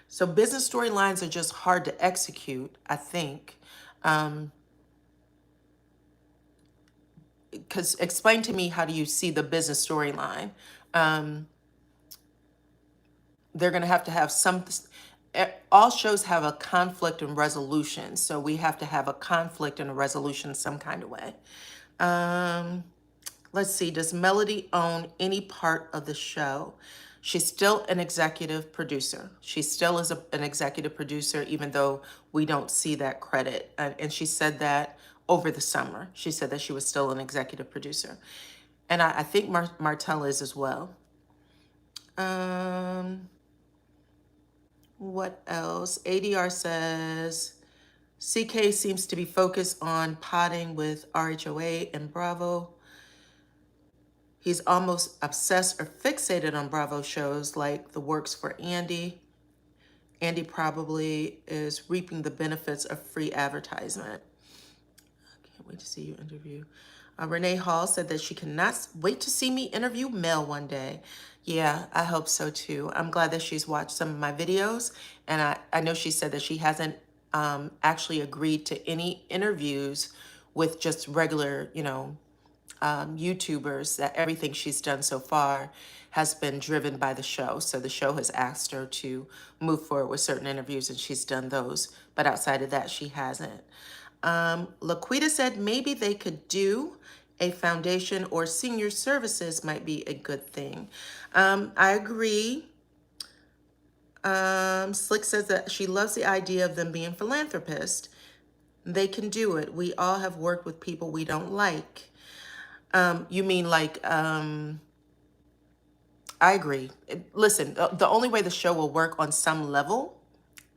Speaker 1: So business storylines are just hard to execute, I think. Because explain to me, how do you see the business storyline? They're going to have some, all shows have a conflict and resolution. So we have to have a conflict and a resolution some kind of way. Let's see, does Melody own any part of the show? She's still an executive producer. She still is an executive producer, even though we don't see that credit. And she said that over the summer. She said that she was still an executive producer. And I think Martell is as well. What else? ADR says, CK seems to be focused on potting with RHOA and Bravo. He's almost obsessed or fixated on Bravo shows like The Works for Andy. Andy probably is reaping the benefits of free advertisement. I can't wait to see you interview. Renee Hall said that she cannot wait to see me interview Mel one day. Yeah, I hope so too. I'm glad that she's watched some of my videos, and I know she said that she hasn't actually agreed to any interviews with just regular, YouTubers, that everything she's done so far has been driven by the show. So the show has asked her to move forward with certain interviews, and she's done those. But outside of that, she hasn't. Laquita said maybe they could do a foundation or senior services might be a good thing. I agree. Slick says that she loves the idea of them being philanthropists. They can do it. We all have worked with people we don't like. You mean like, I agree. Listen, the only way the show will work on some level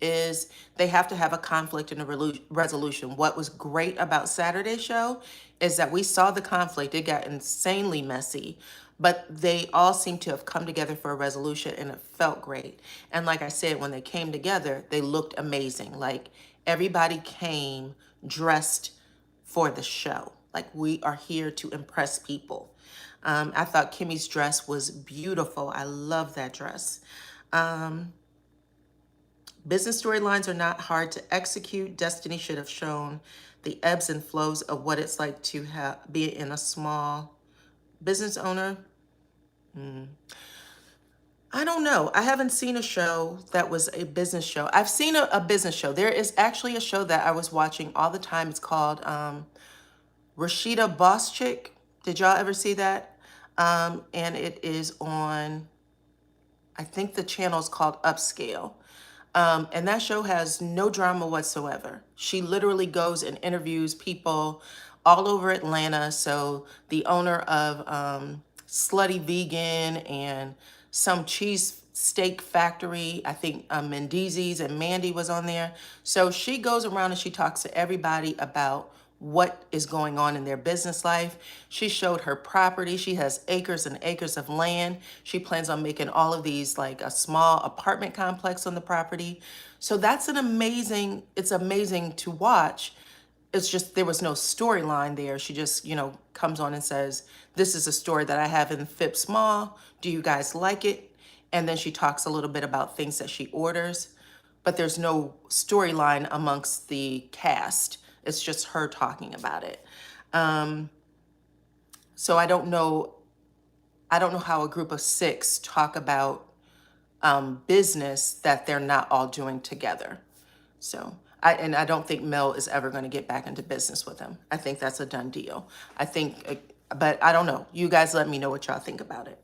Speaker 1: is they have to have a conflict and a resolution. What was great about Saturday's show is that we saw the conflict. It got insanely messy, but they all seem to have come together for a resolution, and it felt great. And like I said, when they came together, they looked amazing. Like everybody came dressed for the show. Like, we are here to impress people. I thought Kimmy's dress was beautiful. I love that dress. Business storylines are not hard to execute. Destiny should have shown the ebbs and flows of what it's like to be in a small business owner. I don't know. I haven't seen a show that was a business show. I've seen a business show. There is actually a show that I was watching all the time. It's called Rashida Boss Chick. Did y'all ever see that? And it is on, I think the channel is called Upscale. And that show has no drama whatsoever. She literally goes and interviews people all over Atlanta. So the owner of Slutty Vegan and some cheese steak factory, I think Mendeezy's and Mandy was on there. So she goes around and she talks to everybody about what is going on in their business life. She showed her property. She has acres and acres of land. She plans on making all of these like a small apartment complex on the property. So that's it's amazing to watch. It's just there was no storyline there. She just, comes on and says, this is a story that I have in Phipps Mall. Do you guys like it? And then she talks a little bit about things that she orders, but there's no storyline amongst the cast. It's just her talking about it. So I don't know how a group of 6 talk about business that they're not all doing together. So I don't think Mel is ever going to get back into business with him. I think that's a done deal. I think, but I don't know. You guys let me know what y'all think about it.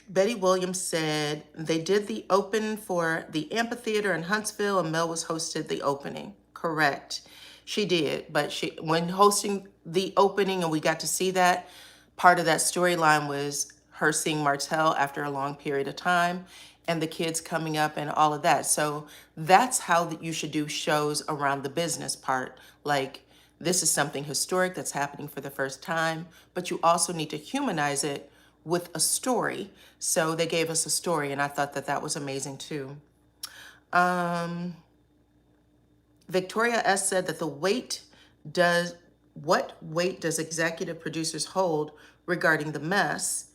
Speaker 1: Betty Williams said they did the open for the amphitheater in Huntsville and Mel was hosted the opening. Correct. She did, but when hosting the opening and we got to see that, part of that storyline was her seeing Martell after a long period of time and the kids coming up and all of that. So that's how you should do shows around the business part. Like, this is something historic that's happening for the first time, but you also need to humanize it with a story. So they gave us a story, and I thought that that was amazing too. Victoria S. said that what weight does executive producers hold regarding the mess?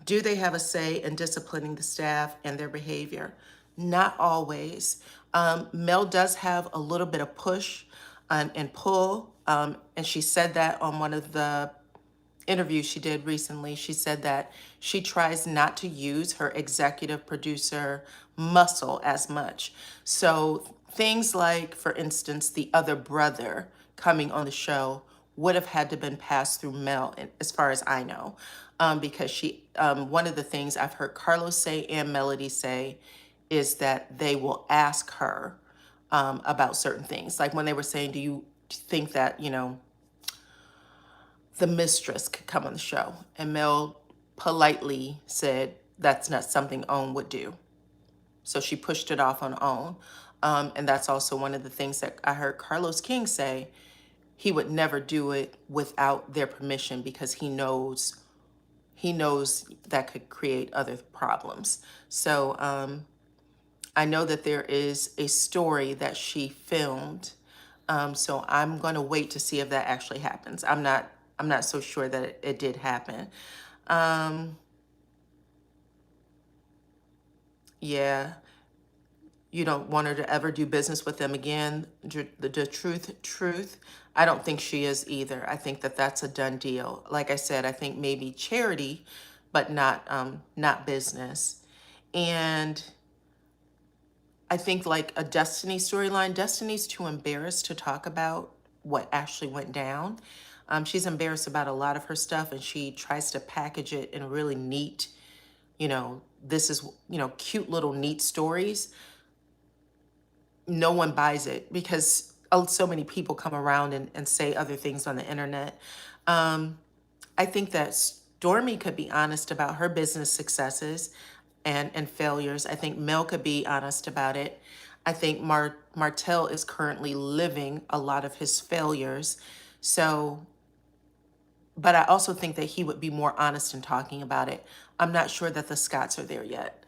Speaker 1: Do they have a say in disciplining the staff and their behavior? Not always. Mel does have a little bit of push and pull, and she said that on one of the interview she did recently. She said that she tries not to use her executive producer muscle as much. So things like, for instance, the other brother coming on the show would have had to been passed through Mel, as far as I know, because one of the things I've heard Carlos say and Melody say is that they will ask her about certain things. Like when they were saying, do you think that, the mistress could come on the show? And Mel politely said, that's not something Own would do. So she pushed it off on Own. And that's also one of the things that I heard Carlos King say. He would never do it without their permission because he knows that could create other problems. So I know that there is a story that she filmed. So I'm going to wait to see if that actually happens. I'm not so sure that it did happen. Yeah, you don't want her to ever do business with them again. The truth, I don't think she is either. I think that that's a done deal. Like I said, I think maybe charity, but not business. And I think like a Destiny storyline, Destiny's too embarrassed to talk about what actually went down. She's embarrassed about a lot of her stuff and she tries to package it in really neat, this is, cute little neat stories. No one buys it because so many people come around and say other things on the internet. I think that Stormy could be honest about her business successes and failures. I think Mel could be honest about it. I think Martell is currently living a lot of his failures. So, but I also think that he would be more honest in talking about it. I'm not sure that the Scotts are there yet.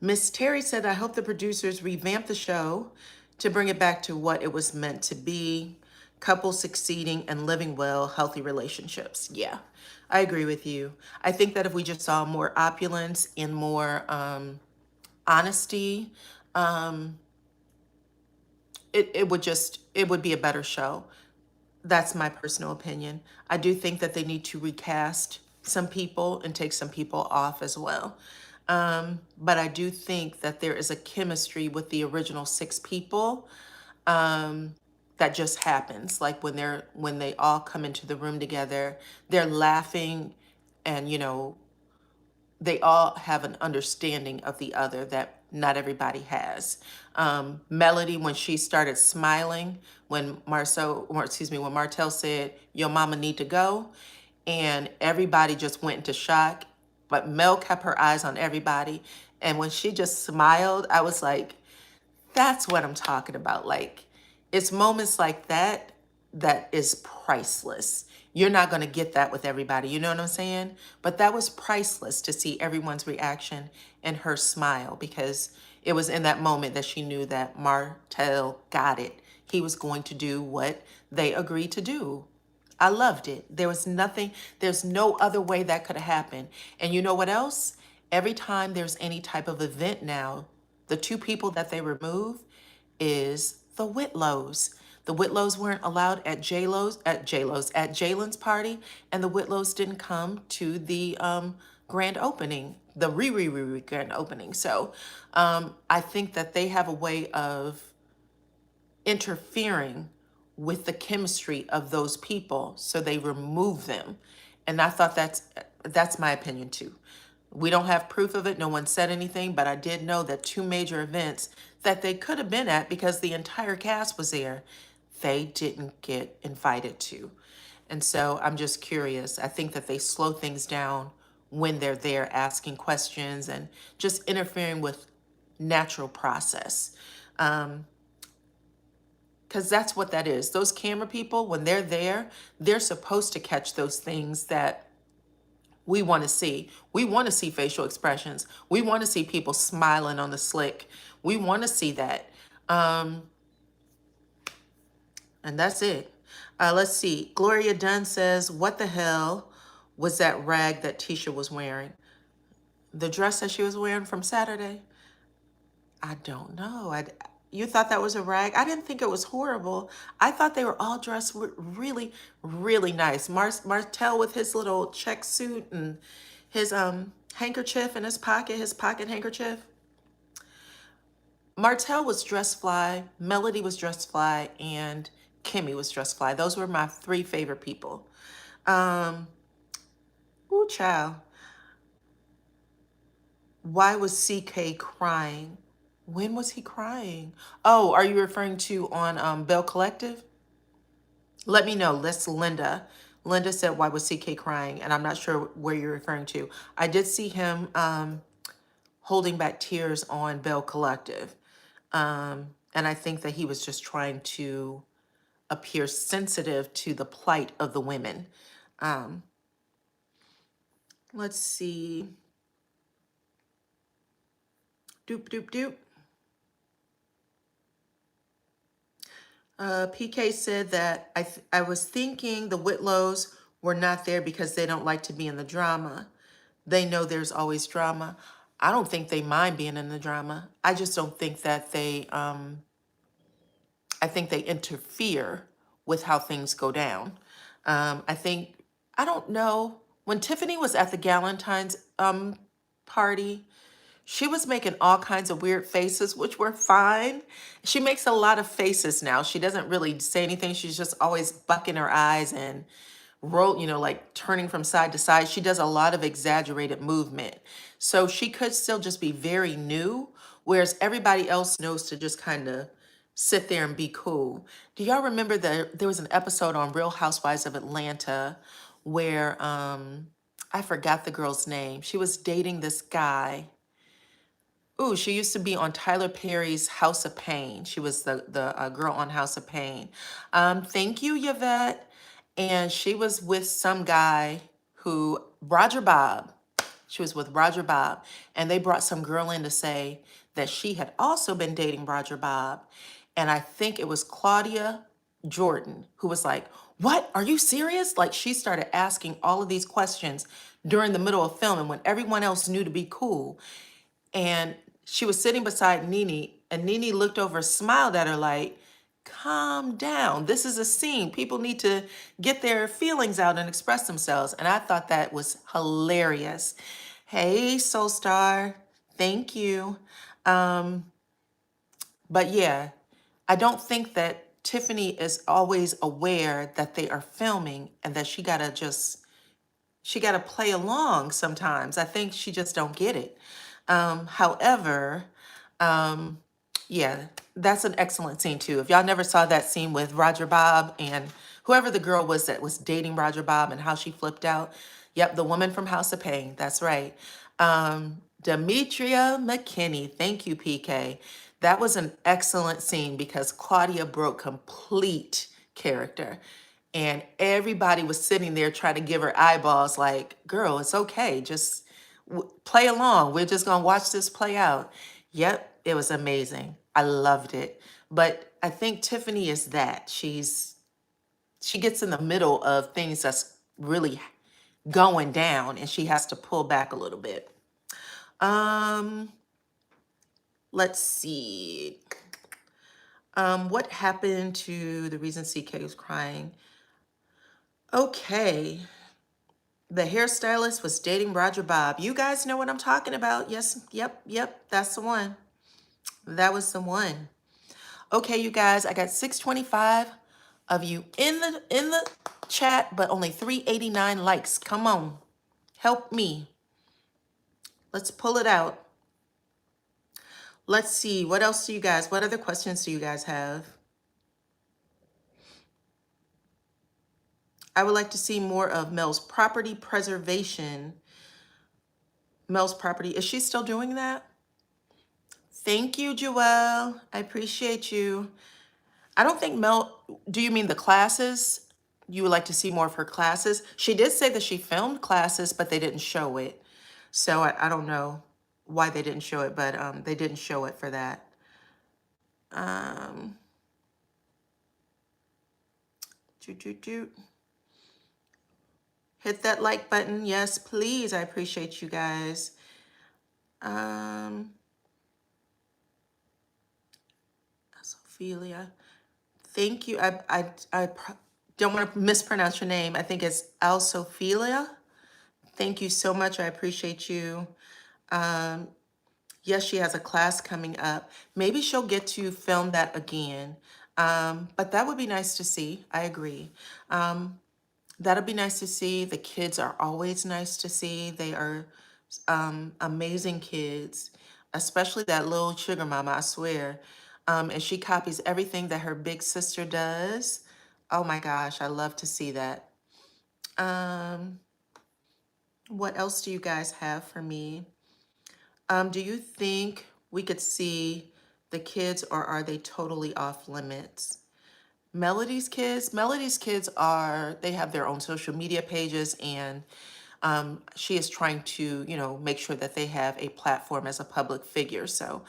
Speaker 1: Miss Terry said, I hope the producers revamp the show to bring it back to what it was meant to be, couples succeeding and living well, healthy relationships. Yeah, I agree with you. I think that if we just saw more opulence and more honesty, it would be a better show. That's my personal opinion. I do think that they need to recast some people and take some people off as well. But I do think that there is a chemistry with the original six people that just happens. Like when they all come into the room together, they're laughing, and they all have an understanding of the other that not everybody has. Melody, when she started smiling, when when Martell said, "Your mama need to go," and everybody just went into shock, but Mel kept her eyes on everybody, and when she just smiled, I was like, that's what I'm talking about. Like, it's moments like that that is priceless. You're not going to get that with everybody. You know what I'm saying? But that was priceless to see everyone's reaction and her smile, because it was in that moment that she knew that Martell got it. He was going to do what they agreed to do. I loved it. There's no other way that could have happened. And you know what else? Every time there's any type of event now, the two people that they remove is the Whitlows. The Whitlows weren't allowed at Jalen's party, and the Whitlows didn't come to the grand opening, the grand opening. So I think that they have a way of interfering with the chemistry of those people, so they remove them. And I thought that's my opinion too. We don't have proof of it, no one said anything, but I did know that two major events that they could have been at, because the entire cast was there, they didn't get invited to. And so I'm just curious. I think that they slow things down when they're there asking questions and just interfering with natural process. Because that's what that is. Those camera people, when they're there, they're supposed to catch those things that we want to see. We want to see facial expressions. We want to see people smiling on the slick. We want to see that. And that's it. Let's see. Gloria Dunn says, what the hell was that rag that Tisha was wearing? The dress that she was wearing from Saturday? I don't know. You thought that was a rag? I didn't think it was horrible. I thought they were all dressed really, really nice. Martell with his little check suit and his handkerchief in his pocket handkerchief. Martell was dressed fly, Melody was dressed fly, and Kimmy was dressed fly. Those were my three favorite people. Ooh, child. Why was CK crying? When was he crying? Oh, are you referring to on Bell Collective? Let me know. That's Linda. Linda said, why was CK crying? And I'm not sure where you're referring to. I did see him holding back tears on Bell Collective. And I think that he was just trying to appear sensitive to the plight of the women. Let's see. Doop, doop, doop. PK said that I was thinking the Whitlows were not there because they don't like to be in the drama. They know there's always drama. I don't think they mind being in the drama. I just don't think that I think they interfere with how things go down. I don't know, when Tiffany was at the Galentine's party, she was making all kinds of weird faces, which were fine. She makes a lot of faces now. She doesn't really say anything. She's just always bucking her eyes and like turning from side to side. She does a lot of exaggerated movement. So she could still just be very new, whereas everybody else knows to just kind of sit there and be cool. Do y'all remember that there was an episode on Real Housewives of Atlanta where I forgot the girl's name. She was dating this guy. Ooh, she used to be on Tyler Perry's House of Pain. She was the girl on House of Pain. Thank you, Yvette. And she was with some guy Roger Bob. She was with Roger Bob, and they brought some girl in to say that she had also been dating Roger Bob. And I think it was Claudia Jordan who was like, "What? Are you serious?" Like she started asking all of these questions during the middle of filming when everyone else knew to be cool. And she was sitting beside Nene, and Nene looked over, smiled at her like, "Calm down. This is a scene. People need to get their feelings out and express themselves." And I thought that was hilarious. Hey, Soul Star. Thank you. But yeah, I don't think that Tiffany is always aware that they are filming and that she gotta play along sometimes. I think she just don't get it. However, yeah, that's an excellent scene too. If y'all never saw that scene with Roger Bob and whoever the girl was that was dating Roger Bob and how she flipped out. Yep, the woman from House of Pain. That's right. Demetria McKinney. Thank you, PK. That was an excellent scene because Claudia broke complete character. And everybody was sitting there trying to give her eyeballs like, "Girl, it's okay. Just play along. We're just going to watch this play out." Yep, it was amazing. I loved it. But I think Tiffany is that. She gets in the middle of things that's really going down and she has to pull back a little bit. Let's see. What happened to the reason CK was crying? Okay. The hairstylist was dating Roger Bob. You guys know what I'm talking about. Yes, yep, that's the one. That was the one. Okay, you guys, I got 625 of you in the chat, but only 389 likes. Come on. Help me. Let's pull it out. Let's see. What else do you guys, what other questions do you guys have? I would like to see more of Mel's property preservation. Mel's property. Is she still doing that? Thank you, Joelle. I appreciate you. I don't think Mel, do you mean the classes? You would like to see more of her classes? She did say that she filmed classes, but they didn't show it. So I don't know why they didn't show it, but they didn't show it for that. Hit that like button. Yes, please. I appreciate you guys. Ophelia. Thank you. I don't want to mispronounce your name. I think it's Alsophilia. Thank you so much. I appreciate you. Yes, she has a class coming up. Maybe she'll get to film that again. But that would be nice to see. I agree. That'll be nice to see. The kids are always nice to see. They are amazing kids, especially that little sugar mama, I swear. And she copies everything that her big sister does. Oh my gosh, I love to see that. What else do you guys have for me? Do you think we could see the kids or are they totally off limits? Melody's kids are, they have their own social media pages and she is trying to, make sure that they have a platform as a public figure. So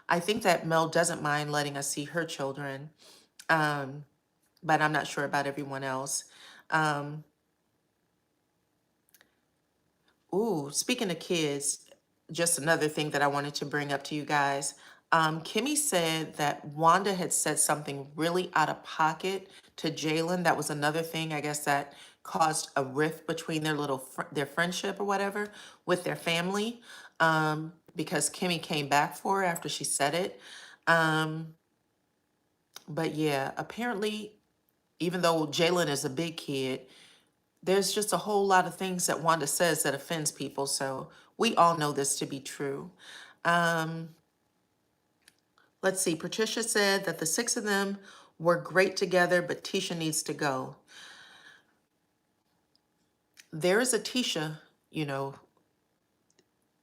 Speaker 1: I think that Mel doesn't mind letting us see her children, but I'm not sure about everyone else. Ooh, speaking of kids, just another thing that I wanted to bring up to you guys. Kimmy said that Wanda had said something really out of pocket to Jalen. That was another thing, I guess, that caused a rift between their friendship or whatever with their family. Because Kimmy came back for her after she said it. But yeah, apparently, even though Jalen is a big kid, there's just a whole lot of things that Wanda says that offends people. So we all know this to be true. Let's see. Patricia said that the six of them were great together, but Tisha needs to go. There is a Tisha,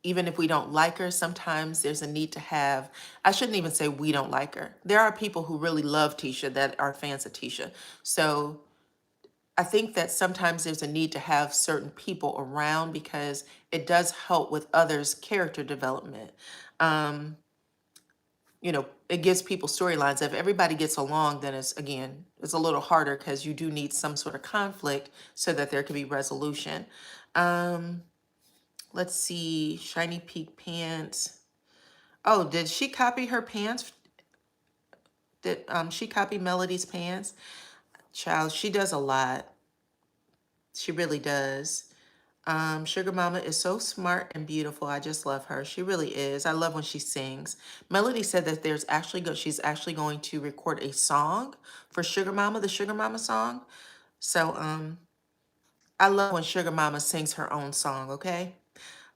Speaker 1: even if we don't like her, sometimes there's a need to have, I shouldn't even say we don't like her. There are people who really love Tisha that are fans of Tisha. So I think that sometimes there's a need to have certain people around because it does help with others' character development. Um, it gives people storylines. If everybody gets along, then it's a little harder because you do need some sort of conflict so that there can be resolution. Um, let's see, shiny peak pants. Oh, did she copy her pants? Did she copy Melody's pants? Child, she does a lot. She really does. Sugar Mama is so smart and beautiful. I just love her. She really is. I love when she sings. Melody said that she's actually going to record a song for Sugar Mama, the Sugar Mama song. So I love when Sugar Mama sings her own song, okay?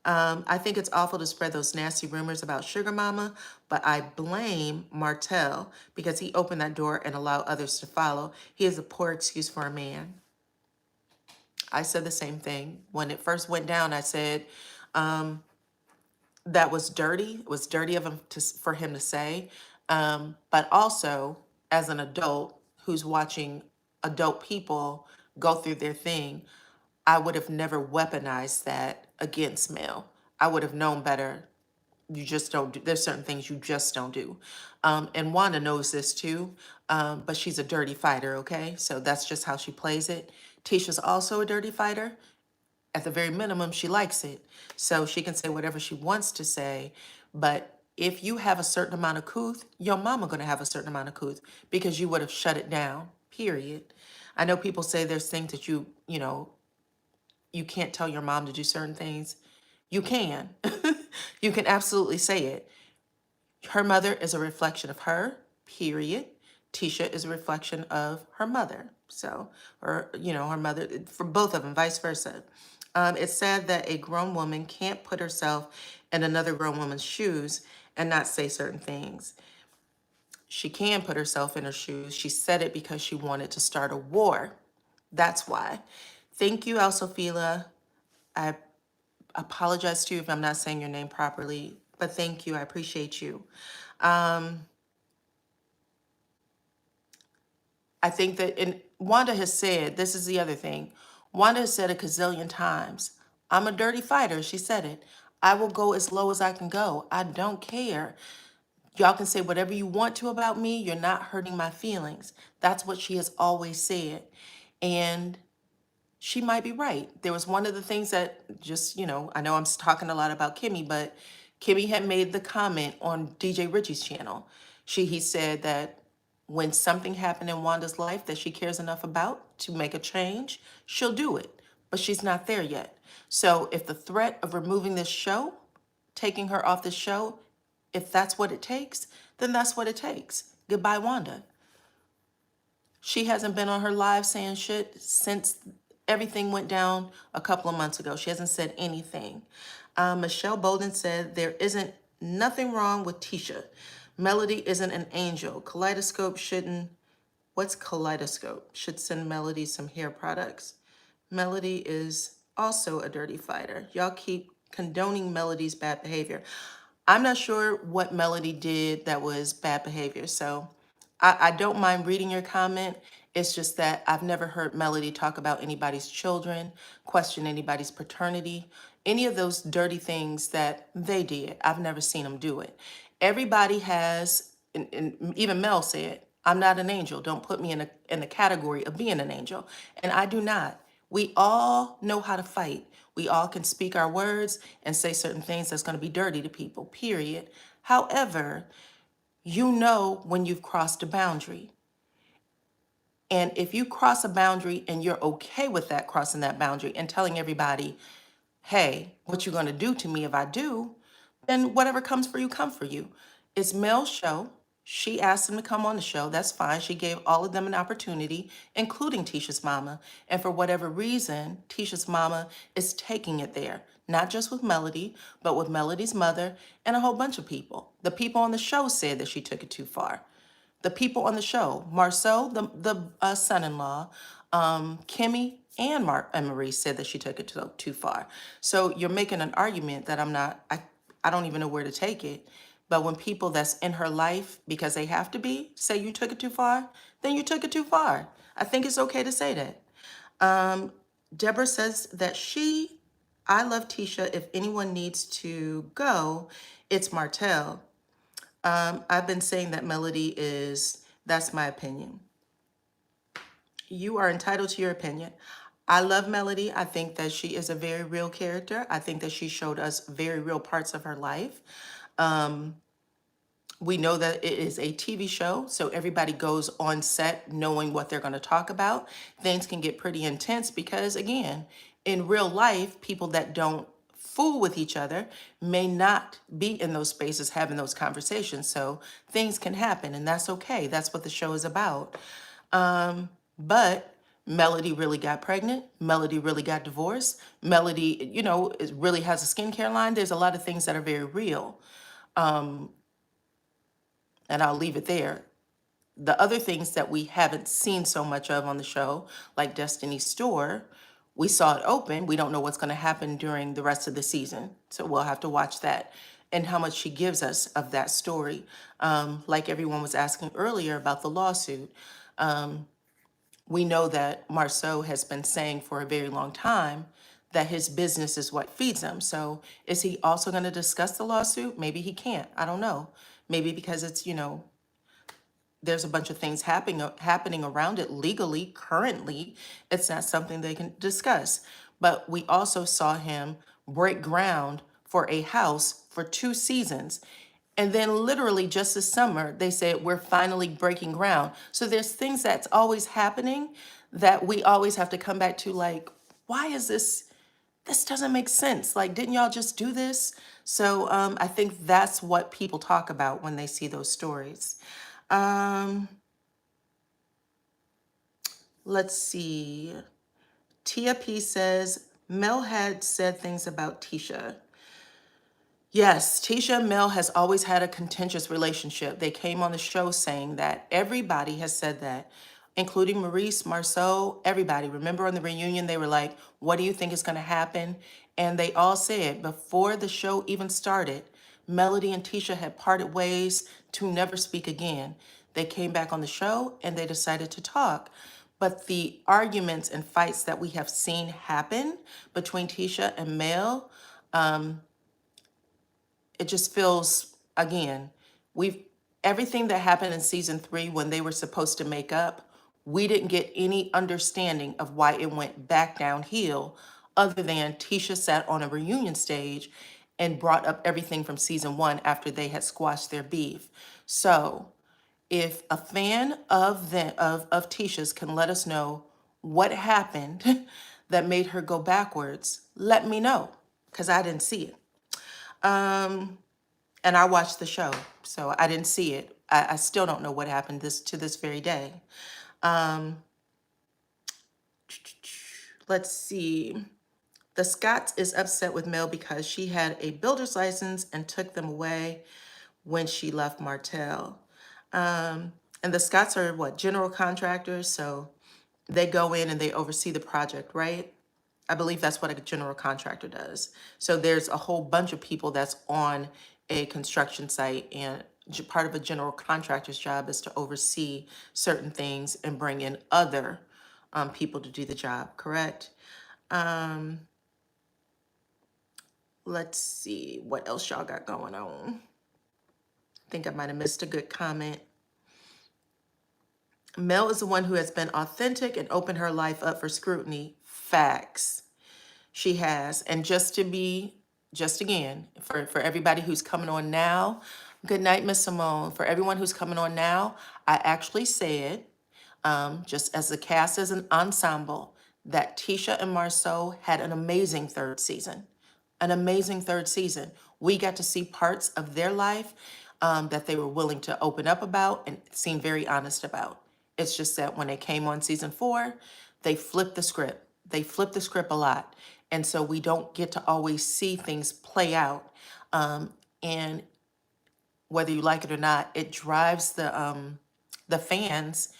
Speaker 1: I think it's awful to spread those nasty rumors about Sugar Mama, but I blame Martell because he opened that door and allowed others to follow. He is a poor excuse for a man. I said the same thing. When it first went down, I said, that was dirty. It was dirty of him for him to say. But also, as an adult who's watching adult people go through their thing, I would have never weaponized that against Mel. I would have known better. You just don't do, there's certain things you just don't do. And Wanda knows this too, but she's a dirty fighter, okay? So that's just how she plays it. Tisha's also a dirty fighter. At the very minimum, she likes it. So she can say whatever she wants to say. But if you have a certain amount of couth, your mama gonna have a certain amount of couth because you would have shut it down, period. I know people say there's things that you can't tell your mom to do certain things. You can. You can absolutely say it. Her mother is a reflection of her, period. Tisha is a reflection of her mother. So, or, her mother, for both of them, vice versa. It's sad that a grown woman can't put herself in another grown woman's shoes and not say certain things. She can put herself in her shoes. She said it because she wanted to start a war. That's why. Thank you, Alsofila. I apologize to you if I'm not saying your name properly, but thank you. I appreciate you. I think that, and Wanda has said, this is the other thing. Wanda has said a gazillion times, I'm a dirty fighter. She said it. I will go as low as I can go. I don't care. Y'all can say whatever you want to about me. You're not hurting my feelings. That's what she has always said. And she might be right. There was one of the things that just, I know I'm talking a lot about Kimmy, but Kimmy had made the comment on DJ Richie's channel. He said that when something happened in Wanda's life that she cares enough about to make a change, she'll do it. But she's not there yet. So if the threat of removing this show, taking her off the show, if that's what it takes, then that's what it takes. Goodbye, Wanda. She hasn't been on her live saying shit since everything went down a couple of months ago. She hasn't said anything. Michelle Bolden said, there isn't nothing wrong with Tisha. Melody isn't an angel. What's Kaleidoscope? Should send Melody some hair products. Melody is also a dirty fighter. Y'all keep condoning Melody's bad behavior. I'm not sure what Melody did that was bad behavior. So I don't mind reading your comment. It's just that I've never heard Melody talk about anybody's children, question anybody's paternity, any of those dirty things that they did. I've never seen them do it. Everybody has, and even Mel said, I'm not an angel. Don't put me in the category of being an angel. And I do not. We all know how to fight. We all can speak our words and say certain things that's going to be dirty to people, period. However, you know when you've crossed a boundary. And if you cross a boundary and you're okay with that, crossing that boundary and telling everybody, hey, what you going to do to me if I do, then whatever comes for you, come for you. It's Mel's show. She asked them to come on the show. That's fine. She gave all of them an opportunity, including Tisha's mama. And for whatever reason, Tisha's mama is taking it there, not just with Melody, but with Melody's mother and a whole bunch of people. The people on the show said that she took it too far. The people on the show, Marsau, the son-in-law, Kimmy and Marie said that she took it too far. So you're making an argument that I don't even know where to take it. But when people that's in her life, because they have to be, say you took it too far, then you took it too far. I think it's okay to say that. Deborah says that I love Tisha. If anyone needs to go, it's Martell. I've been saying that Melody that's my opinion. You are entitled to your opinion. I love Melody. I think that she is a very real character. I think that she showed us very real parts of her life. We know that it is a TV show, so everybody goes on set knowing what they're going to talk about. Things can get pretty intense because, again, in real life, people that don't fool with each other may not be in those spaces having those conversations. So things can happen, and that's okay. That's what the show is about. But Melody really got pregnant. Melody really got divorced. Melody, really has a skincare line. There's a lot of things that are very real, and I'll leave it there. The other things that we haven't seen so much of on the show, like Destiny's Store, we saw it open. We don't know what's going to happen during the rest of the season. So we'll have to watch that and how much she gives us of that story. Like everyone was asking earlier about the lawsuit, we know that Marsau has been saying for a very long time that his business is what feeds him. So is he also going to discuss the lawsuit? Maybe he can't. I don't know. Maybe because it's, there's a bunch of things happening around it legally currently. It's not something they can discuss. But we also saw him break ground for a house for 2 seasons. And then literally just this summer, they said, we're finally breaking ground. So there's things that's always happening that we always have to come back to, like, why is this? This doesn't make sense. Like, didn't y'all just do this? So I think that's what people talk about when they see those stories. Let's see. Tia P says, Mel had said things about Tisha. Yes, Tisha and Mel has always had a contentious relationship. They came on the show saying that. Everybody has said that, including Maurice, Marsau, everybody. Remember on the reunion, they were like, what do you think is going to happen? And they all said before the show even started, Melody and Tisha had parted ways to never speak again. They came back on the show and they decided to talk. But the arguments and fights that we have seen happen between Tisha and Mel, it just feels, again, we've everything that happened in season 3 when they were supposed to make up, we didn't get any understanding of why it went back downhill other than Tisha sat on a reunion stage and brought up everything from season 1 after they had squashed their beef. So if a fan of Tisha's can let us know what happened that made her go backwards, let me know, because I didn't see it. And I watched the show, so I didn't see it. I still don't know what happened to this very day. Let's see. The Scotts is upset with Mel because she had a builder's license and took them away when she left Martell. And the Scotts are what, general contractors, so they go in and they oversee the project, right? I believe that's what a general contractor does. So there's a whole bunch of people that's on a construction site, and part of a general contractor's job is to oversee certain things and bring in other people to do the job, correct? Let's see what else y'all got going on. I think I might have missed a good comment. Mel is the one who has been authentic and opened her life up for scrutiny. Facts. She has. And just again, for everybody who's coming on now, good night, Miss Simone. For everyone who's coming on now, I actually said, just as the cast as an ensemble, that Tisha and Marsau had an amazing third season. An amazing third season. We got to see parts of their life that they were willing to open up about and seem very honest about. It's just that when they came on season 4, they flipped the script. They flipped the script a lot. And so we don't get to always see things play out. And whether you like it or not, it drives the fans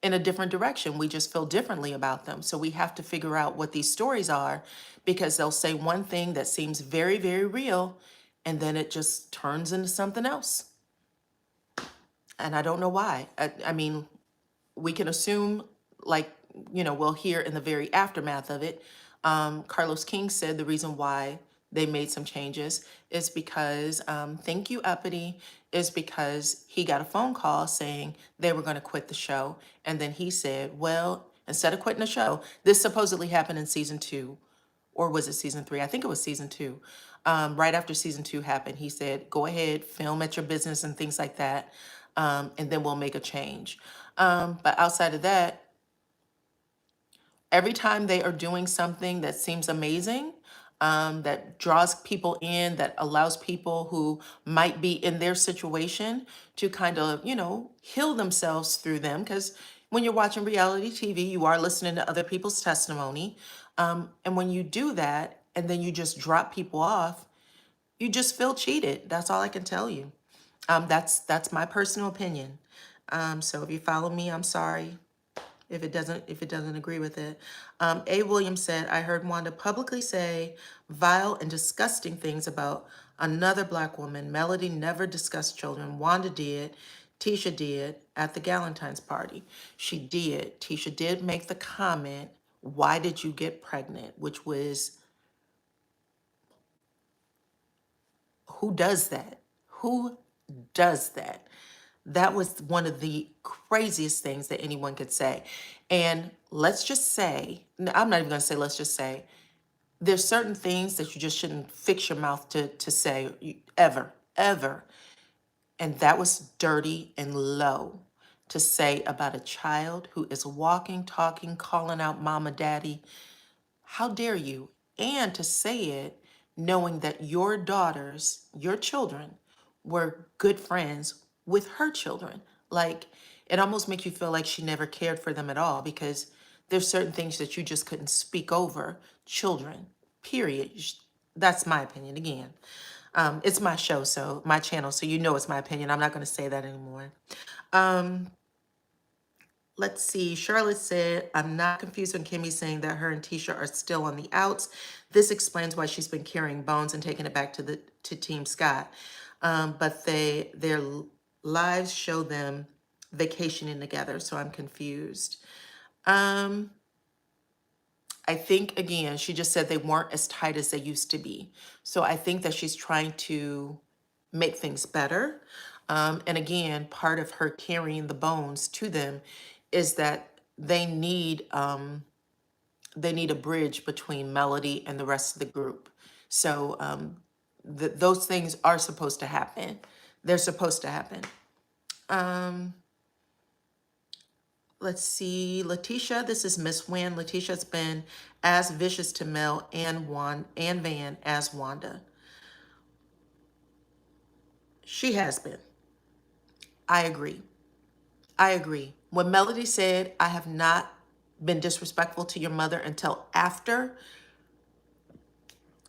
Speaker 1: in a different direction. We just feel differently about them. So we have to figure out what these stories are, because they'll say one thing that seems very, very real, and then it just turns into something else. And I don't know why. I mean, we can assume, like we'll hear in the very aftermath of it. Carlos King said the reason why they made some changes is because, thank you, Uppity, is because he got a phone call saying they were going to quit the show. And then he said, well, instead of quitting the show, this supposedly happened in season 2, or was it season 3? I think it was season 2. Right after season 2 happened, he said, go ahead, film at your business and things like that, and then we'll make a change. But outside of that, every time they are doing something that seems amazing, that draws people in, that allows people who might be in their situation to kind of, heal themselves through them. Because when you're watching reality TV, you are listening to other people's testimony. And when you do that and then you just drop people off, you just feel cheated. That's all I can tell you. That's my personal opinion. So if you follow me, I'm sorry if it doesn't agree with it. A. Williams said, I heard Wanda publicly say vile and disgusting things about another Black woman. Melody never discussed children. Wanda did. Tisha did at the Galentine's party. She did. Tisha did make the comment, why did you get pregnant? Which was, who does that? Who does that? That was one of the craziest things that anyone could say. And let's just say, no, I'm not even going to say, let's just say, there's certain things that you just shouldn't fix your mouth to say ever, ever. And that was dirty and low to say about a child who is walking, talking, calling out mama, daddy. How dare you? And to say it knowing that your daughters, your children, were good friends with her children. Like, it almost makes you feel like she never cared for them at all, because there's certain things that you just couldn't speak over children, period. That's my opinion again. It's my show, so my channel, so it's my opinion. I'm not going to say that anymore. Let's see. Charlotte said, I'm not confused when Kimmy's saying that her and Tisha are still on the outs. This explains why she's been carrying Bones and taking it back to Team Scott. But their lives show them vacationing together, so I'm confused. I think, again, she just said they weren't as tight as they used to be. So I think that she's trying to make things better. And again, part of her carrying the Bones to them is that they need a bridge between Melody and the rest of the group. So those things are supposed to happen. They're supposed to happen. Let's see, Letitia, this is Miss Wynn. Letitia's been as vicious to Mel and Van as Wanda. She has been. I agree. I agree. When Melody said, I have not been disrespectful to your mother until after,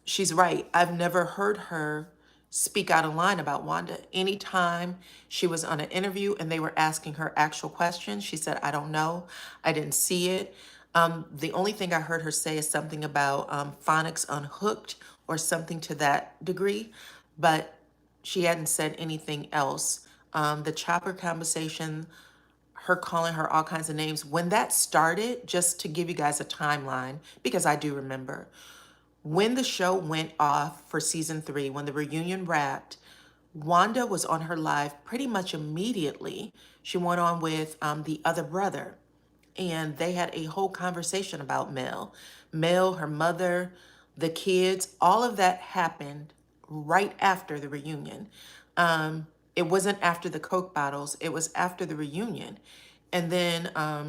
Speaker 1: she's right. I've never heard her speak out of line about Wanda. Anytime she was on an interview and they were asking her actual questions, she said, I don't know. I didn't see it. The only thing I heard her say is something about phonics unhooked or something to that degree, but she hadn't said anything else. The chopper conversation, her calling her all kinds of names, when that started, just to give you guys a timeline, because I do remember, when the show went off for season 3, when the reunion wrapped, Wanda was on her live pretty much immediately. She went on with the other brother, and they had a whole conversation about Mel, her mother, the kids. All of that happened right after the reunion. It wasn't after the Coke bottles, it was after the reunion. And then I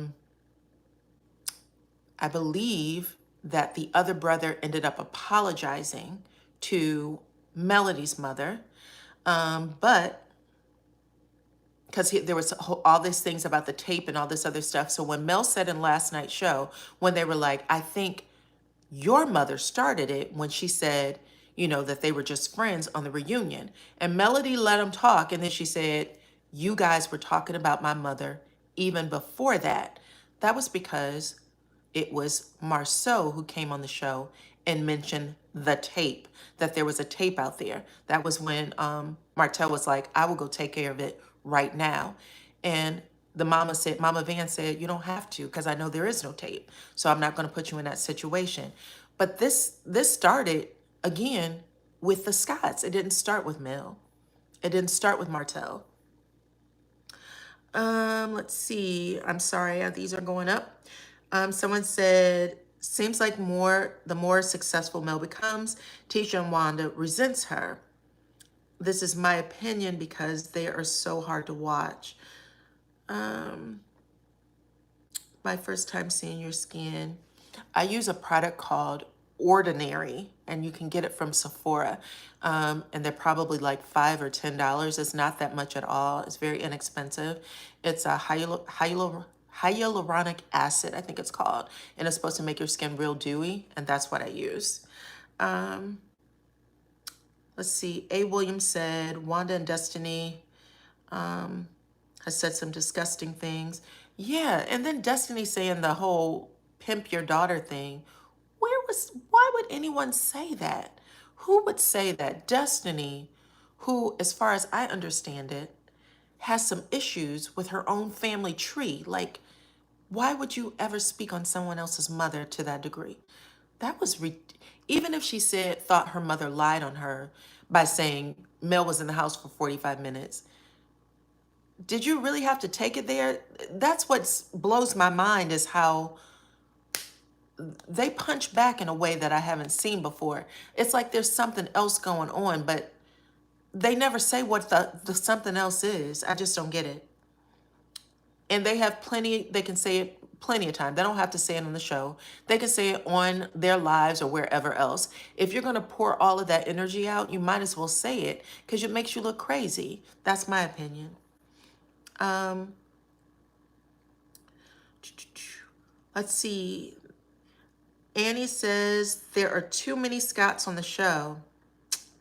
Speaker 1: believe that the other brother ended up apologizing to Melody's mother, but because there was all these things about the tape and all this other stuff. So when Mel said in last night's show, when they were like, I think your mother started it, when she said, that they were just friends on the reunion. And Melody let them talk. And then she said, you guys were talking about my mother even before that. That was because it was Marsau who came on the show and mentioned the tape, that there was a tape out there. That was when Martell was like, I will go take care of it right now. And the Mama Van said, you don't have to, because I know there is no tape. So I'm not going to put you in that situation. But this started again with the Scotts. It didn't start with Mel. It didn't start with Martell. Let's see. I'm sorry, these are going up. Someone said, seems like the more successful Mel becomes, Tisha and Wanda resents her. This is my opinion because they are so hard to watch. My first time seeing your skin. I use a product called Ordinary, and you can get it from Sephora. And they're probably like $5 or $10. It's not that much at all. It's very inexpensive. It's a hyaluronic acid, I think it's called, and it's supposed to make your skin real dewy, and that's what I use. Let's see. A. Williams said, Wanda and Destiny has said some disgusting things. Yeah, and then Destiny saying the whole pimp your daughter thing. Why would anyone say that? Who would say that? Destiny, who, as far as I understand it, has some issues with her own family tree. Like, why would you ever speak on someone else's mother to that degree? That was, even if she thought her mother lied on her by saying Mel was in the house for 45 minutes, did you really have to take it there? That's what blows my mind, is how they punch back in a way that I haven't seen before. It's like there's something else going on, but they never say what the something else is. I just don't get it. And they can say it plenty of time. They don't have to say it on the show. They can say it on their lives or wherever else. If you're going to pour all of that energy out, you might as well say it, because it makes you look crazy. That's my opinion. Let's see. Annie says, there are too many Scotts on the show.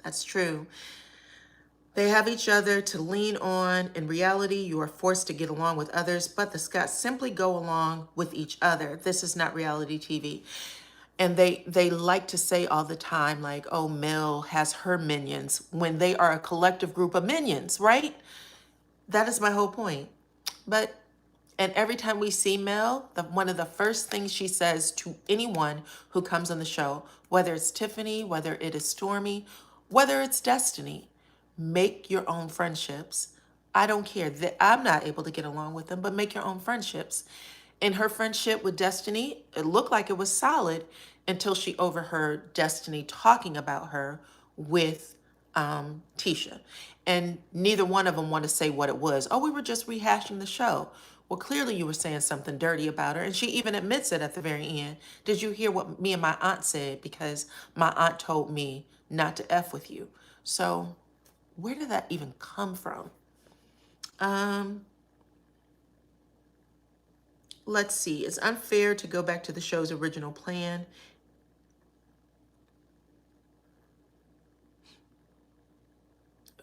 Speaker 1: That's true. They have each other to lean on. In reality, you are forced to get along with others, but the Scotts simply go along with each other. This is not reality TV. And they like to say all the time, like, oh, Mel has her minions, when they are a collective group of minions, right? That is my whole point. But, and every time we see Mel, one of the first things she says to anyone who comes on the show, whether it's Tiffany, whether it is Stormy, whether it's Destiny, make your own friendships. I don't care that I'm not able to get along with them, but make your own friendships. In her friendship with Destiny, it looked like it was solid until she overheard Destiny talking about her with Tisha. And neither one of them want to say what it was. Oh, we were just rehashing the show. Well, clearly you were saying something dirty about her. And she even admits it at the very end. Did you hear what me and my aunt said? Because my aunt told me not to F with you. So where did that even come from? Let's see. It's unfair to go back to the show's original plan.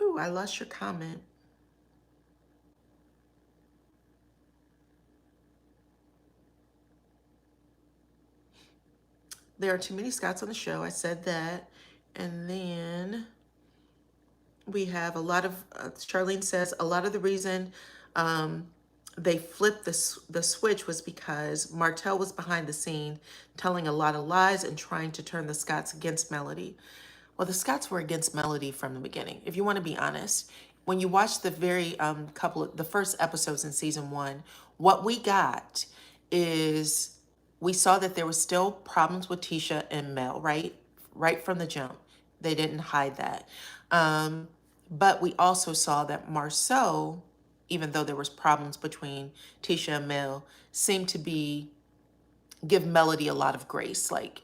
Speaker 1: Ooh, I lost your comment. There are too many Scotts on the show. I said that. And then we have a lot of, Charlene says, a lot of the reason they flipped the switch was because Martell was behind the scene telling a lot of lies and trying to turn the Scotts against Melody. Well, the Scotts were against Melody from the beginning, if you want to be honest. When you watch the the first episodes in season 1, what we got is we saw that there was still problems with Tisha and Mel, right? Right from the jump. They didn't hide that. But we also saw that Marsau, even though there was problems between Tisha and Mel, seemed to give Melody a lot of grace. Like,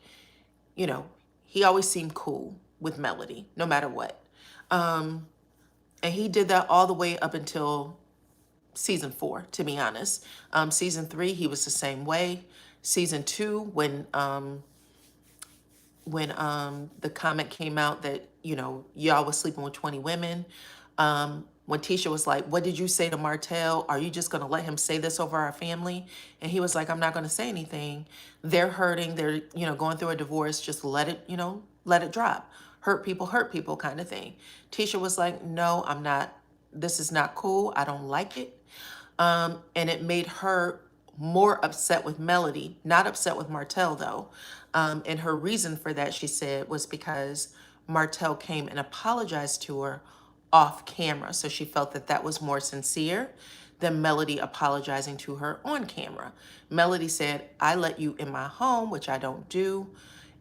Speaker 1: you know, he always seemed cool with Melody, no matter what. And he did that all the way up until season 4, to be honest. Season 3, he was the same way. Season 2, when the comment came out that, y'all was sleeping with 20 women, when Tisha was like, what did you say to Martell? Are you just going to let him say this over our family? And he was like, I'm not going to say anything. They're hurting. They're, going through a divorce. Just let it drop. Hurt people kind of thing. Tisha was like, no, I'm not. This is not cool. I don't like it. And it made her more upset with Melody, not upset with Martell though. And her reason for that, she said, was because Martell came and apologized to her off camera. So she felt that that was more sincere than Melody apologizing to her on camera. Melody said, I let you in my home, which I don't do.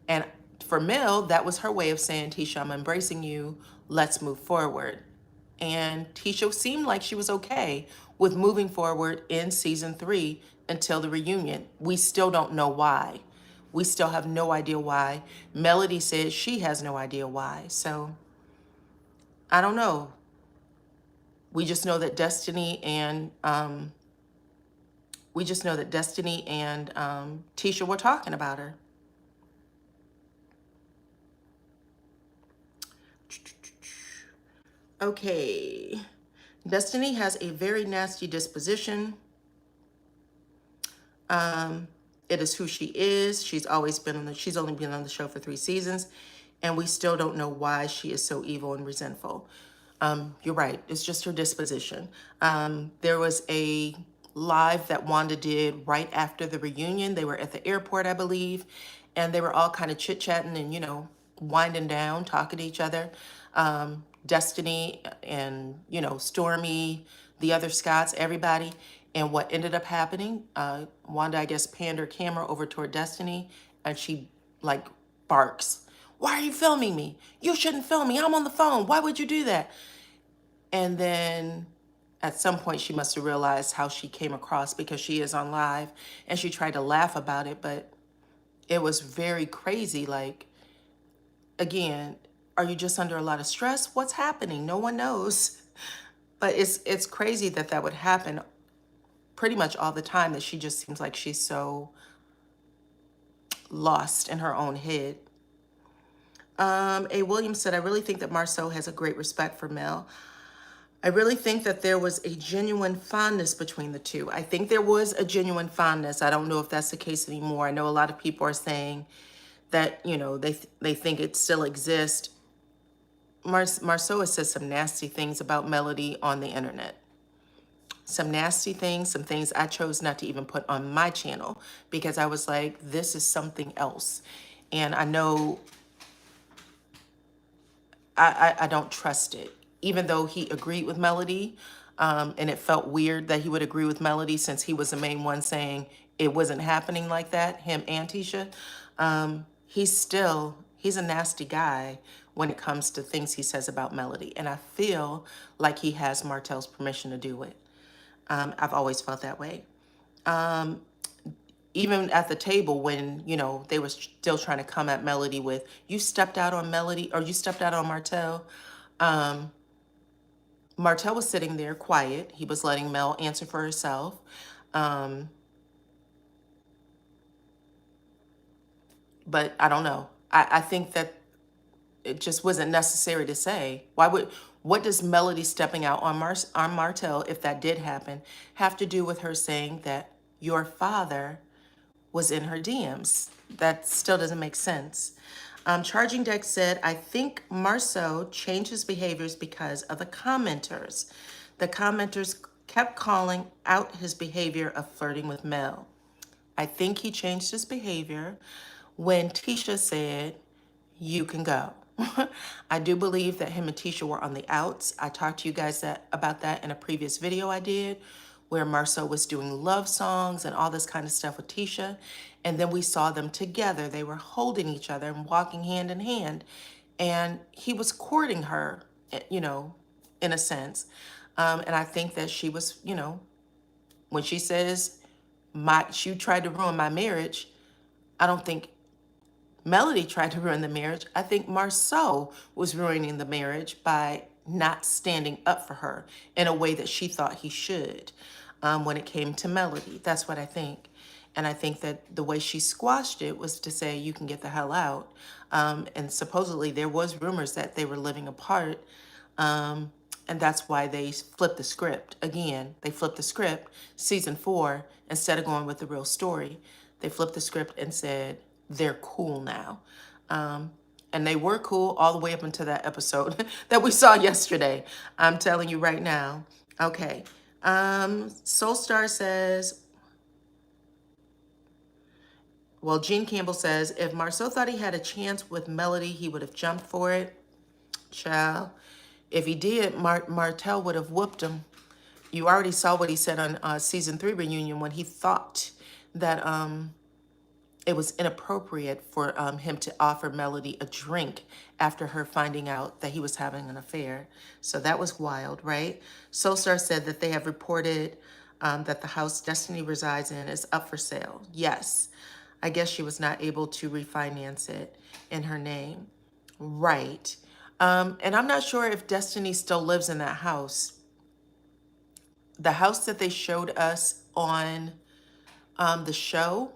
Speaker 1: And for Mel, that was her way of saying, Tisha, I'm embracing you. Let's move forward. And Tisha seemed like she was okay with moving forward in season 3 until the reunion. We still don't know why. We still have no idea why. Melody says she has no idea why. So I don't know. We just know that Destiny and Tisha were talking about her. Okay. Destiny has a very nasty disposition. It is who she is. She's only been on the show for 3 seasons, and we still don't know why she is so evil and resentful. You're right. It's just her disposition. There was a live that Wanda did right after the reunion. They were at the airport, I believe, and they were all kind of chit-chatting and, winding down, talking to each other. Destiny and, Stormy, the other Scots, everybody. And what ended up happening, Wanda, I guess, panned her camera over toward Destiny, and she, like, barks. Why are you filming me? You shouldn't film me. I'm on the phone. Why would you do that? And then at some point she must have realized how she came across because she is on live, and she tried to laugh about it, but it was very crazy. Like, again, are you just under a lot of stress? What's happening? No one knows. But it's crazy that that would happen pretty much all the time, that she just seems like she's so lost in her own head. A. Williams said, I really think that Marsau has a great respect for Mel. I really think that there was a genuine fondness between the two. I think there was a genuine fondness. I don't know if that's the case anymore. I know a lot of people are saying that, they think it still exists. Marsau has said some nasty things about Melody on the internet. Some nasty things, some things I chose not to even put on my channel because I was like, this is something else. And I know I don't trust it, even though he agreed with Melody. And it felt weird that he would agree with Melody since he was the main one saying it wasn't happening like that, him and Tisha. He's a nasty guy when it comes to things he says about Melody. And I feel like he has Martell's permission to do it. I've always felt that way. Even at the table when, they were still trying to come at Melody with, you stepped out on Melody, or you stepped out on Martell. Martell was sitting there quiet. He was letting Mel answer for herself. But I don't know. I think that it just wasn't necessary to say. What does Melody stepping out on Martell, if that did happen, have to do with her saying that your father was in her DMs? That still doesn't make sense. Charging Deck said, I think Marsau changed his behaviors because of the commenters. The commenters kept calling out his behavior of flirting with Mel. I think he changed his behavior when Tisha said, you can go. I do believe that him and Tisha were on the outs. I talked to you guys about that in a previous video I did, where Marsau was doing love songs and all this kind of stuff with Tisha. And then we saw them together. They were holding each other and walking hand in hand. And he was courting her, in a sense. And I think that she was, when she says, she tried to ruin my marriage, I don't think Melody tried to ruin the marriage. I think Marsau was ruining the marriage by not standing up for her in a way that she thought he should when it came to Melody. That's what I think. And I think that the way she squashed it was to say, you can get the hell out. And supposedly there was rumors that they were living apart. And that's why they flipped the script. Again, they flipped the script. Season 4, instead of going with the real story, they flipped the script and said, they're cool now. And they were cool all the way up until that episode that we saw yesterday. I'm telling you right now. Okay. Soulstar says, well, Gene Campbell says, if Marceau thought he had a chance with Melody, he would have jumped for it. Child. If he did, Martell would have whooped him. You already saw what he said on season 3 reunion when he thought that it was inappropriate for him to offer Melody a drink after her finding out that he was having an affair. So that was wild, right? Soulstar said that they have reported that the house Destiny resides in is up for sale. Yes. I guess she was not able to refinance it in her name. Right. And I'm not sure if Destiny still lives in that house. The house that they showed us on the show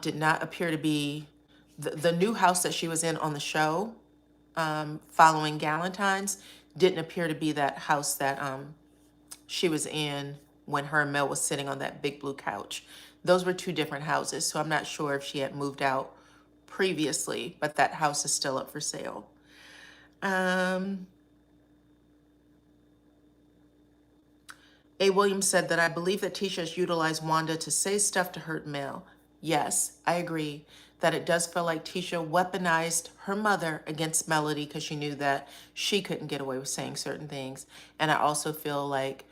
Speaker 1: did not appear to be the new house that she was in on the show following Galentine's didn't appear to be that house that she was in when her and Mel was sitting on that big blue couch. Those were two different houses, so I'm not sure if she had moved out previously, but that house is still up for sale. A. Williams said that I believe that Tisha has utilized Wanda to say stuff to hurt Mel. Yes, I agree that it does feel like Tisha weaponized her mother against Melody because she knew that she couldn't get away with saying certain things. And I also feel like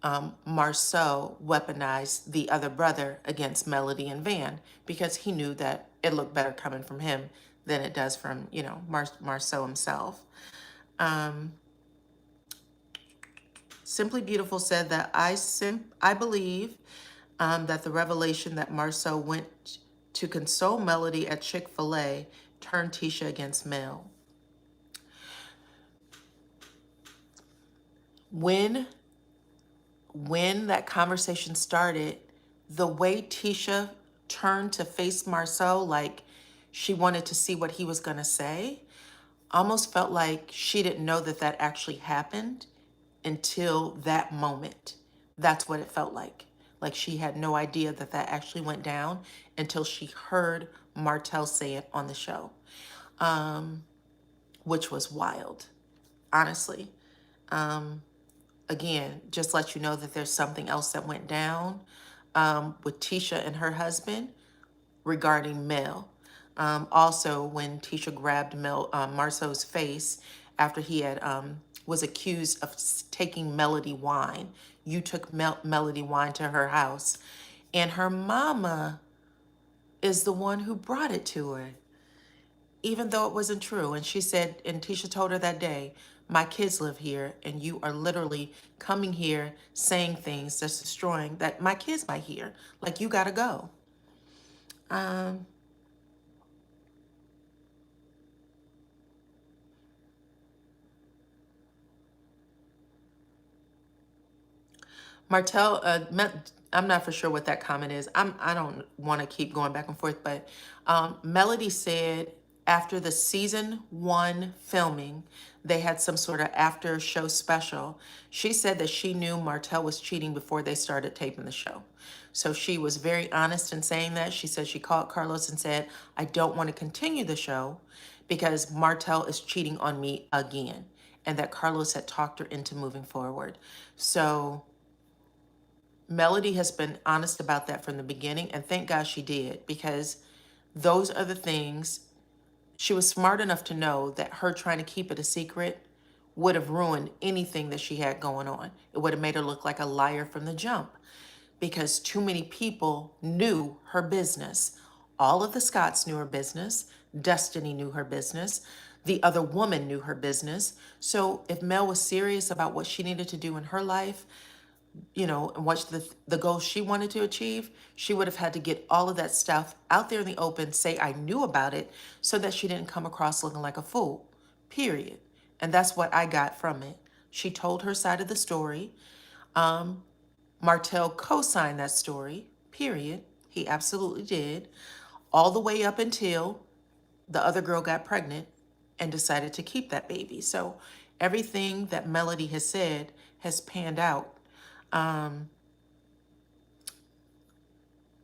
Speaker 1: Marsau weaponized the other brother against Melody and Van because he knew that it looked better coming from him than it does from, Marsau himself. Simply Beautiful said that I believe that the revelation that Marsau went to console Melody at Chick-fil-A turned Tisha against Mel. When that conversation started, the way Tisha turned to face Marsau, like she wanted to see what he was going to say, almost felt like she didn't know that that actually happened until that moment. That's what it felt like. Like she had no idea that that actually went down until she heard Martell say it on the show, which was wild, honestly. Again, just let you know that there's something else that went down with Tisha and her husband regarding Mel. Also, when Tisha grabbed Marsau's face after he had was accused of taking Melody wine. You took Melody wine to her house, and her mama is the one who brought it to her, even though it wasn't true. And she said, and Tisha told her that day, my kids live here, and you are literally coming here saying things that's destroying that my kids might hear. Like, you gotta go. Martell, I'm not for sure what that comment is. I don't want to keep going back and forth, but Melody said after the season 1 filming, they had some sort of after show special. She said that she knew Martell was cheating before they started taping the show. So she was very honest in saying that. She said she called Carlos and said, I don't want to continue the show because Martell is cheating on me again, and that Carlos had talked her into moving forward. So Melody has been honest about that from the beginning, and thank God she did, because those are the things she was smart enough to know that her trying to keep it a secret would have ruined anything that she had going on. It would have made her look like a liar from the jump because too many people knew her business. All of the Scotts knew her business. Destiny knew her business. The other woman knew her business. So if Mel was serious about what she needed to do in her life, and what the goals she wanted to achieve, she would have had to get all of that stuff out there in the open, say I knew about it, so that she didn't come across looking like a fool, period. And that's what I got from it. She told her side of the story. Martell co-signed that story, period. He absolutely did. All the way up until the other girl got pregnant and decided to keep that baby. So everything that Melody has said has panned out.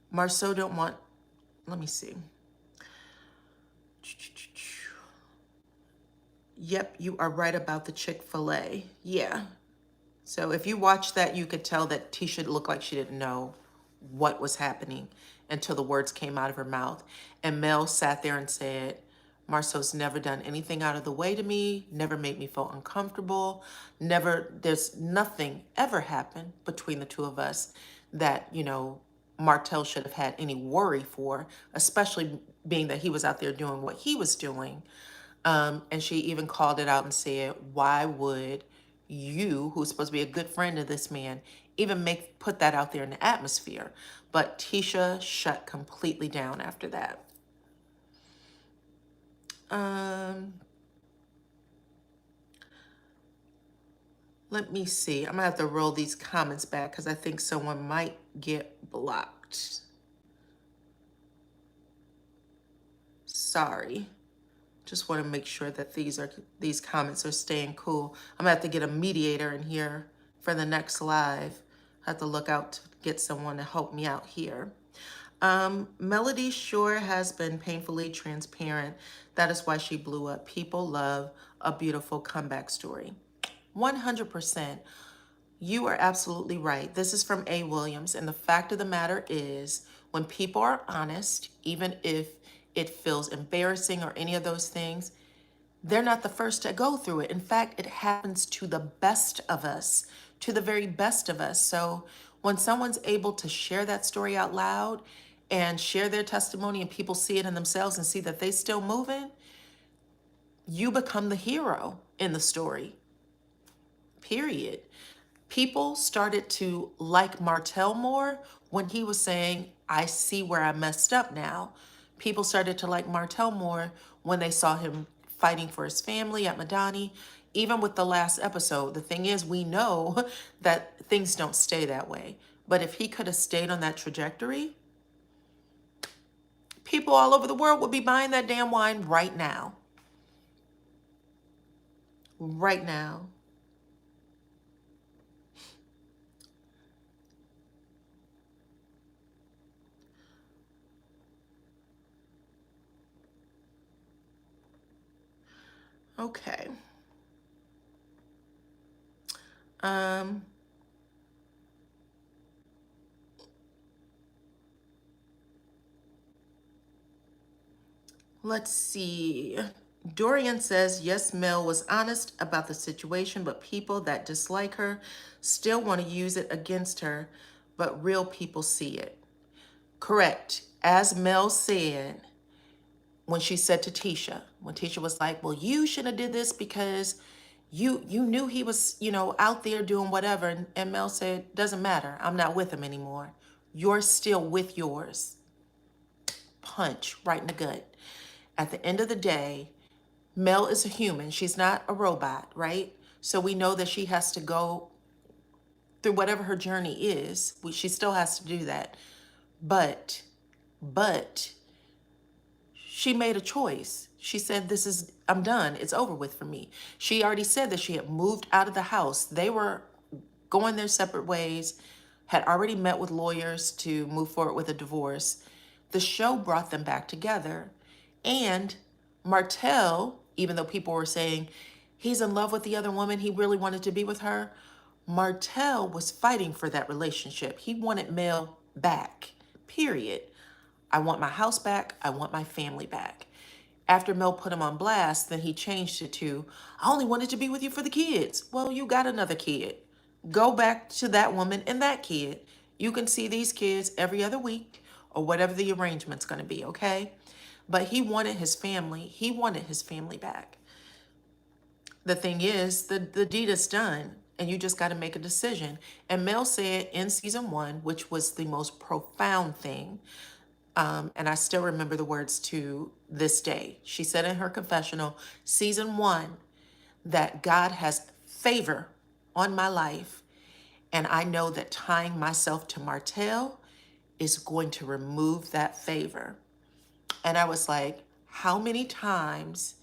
Speaker 1: Marceau don't want, let me see. Yep, you are right about the Chick-fil-A. Yeah. So if you watch that, you could tell that Tisha looked like she didn't know what was happening until the words came out of her mouth. And Mel sat there and said, Marsau's never done anything out of the way to me, never made me feel uncomfortable, never, there's nothing ever happened between the two of us that, Martell should have had any worry for, especially being that he was out there doing what he was doing. And she even called it out and said, why would you, who's supposed to be a good friend of this man, even put that out there in the atmosphere? But Tisha shut completely down after that. Let me see. I'm gonna have to roll these comments back because I think someone might get blocked. Sorry. Just want to make sure that these comments are staying cool. I'm gonna have to get a mediator in here for the next live. I have to look out to get someone to help me out here. Melody sure has been painfully transparent. That is why she blew up. People love a beautiful comeback story. 100%. You are absolutely right. This is from A. Williams. And the fact of the matter is, when people are honest, even if it feels embarrassing or any of those things, they're not the first to go through it. In fact, it happens to the best of us, to the very best of us. So when someone's able to share that story out loud and share their testimony and people see it in themselves and see that they still moving, you become the hero in the story, period. People started to like Martell more when he was saying, I see where I messed up now. People started to like Martell more when they saw him fighting for his family at Madani. Even with the last episode, the thing is, we know that things don't stay that way. But if he could have stayed on that trajectory, people all over the world would be buying that damn wine right now. Right now. Okay. Um, let's see. Dorian says, yes, Mel was honest about the situation, but people that dislike her still want to use it against her, but real people see it. Correct. As Mel said, when she said to Tisha, when Tisha was like, well, you should have did this because you knew he was, out there doing whatever. And Mel said, doesn't matter. I'm not with him anymore. You're still with yours. Punch right in the gut. At the end of the day, Mel is a human. She's not a robot, right? So we know that she has to go through whatever her journey is. She still has to do that. But she made a choice. She said, I'm done. It's over with for me. She already said that she had moved out of the house. They were going their separate ways, had already met with lawyers to move forward with a divorce. The show brought them back together. And Martell, even though people were saying he's in love with the other woman, he really wanted to be with her, Martell was fighting for that relationship. He wanted Mel back, period. I want my house back. I want my family back. After Mel put him on blast, then he changed it to, I only wanted to be with you for the kids. Well, you got another kid. Go back to that woman and that kid. You can see these kids every other week or whatever the arrangement's going to be, okay? But he wanted his family. He wanted his family back. The thing is, the deed is done, and you just got to make a decision. And Mel said in season 1, which was the most profound thing, and I still remember the words to this day. She said in her confessional, season 1, that God has favor on my life, and I know that tying myself to Martell is going to remove that favor. And I was like, how many times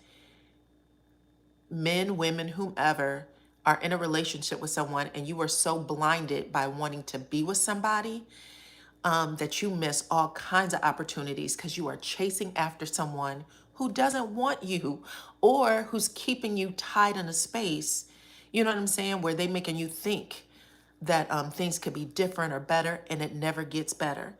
Speaker 1: men, women, whomever are in a relationship with someone and you are so blinded by wanting to be with somebody that you miss all kinds of opportunities because you are chasing after someone who doesn't want you or who's keeping you tied in a space. You know what I'm saying? Where they making you think that things could be different or better, and it never gets better.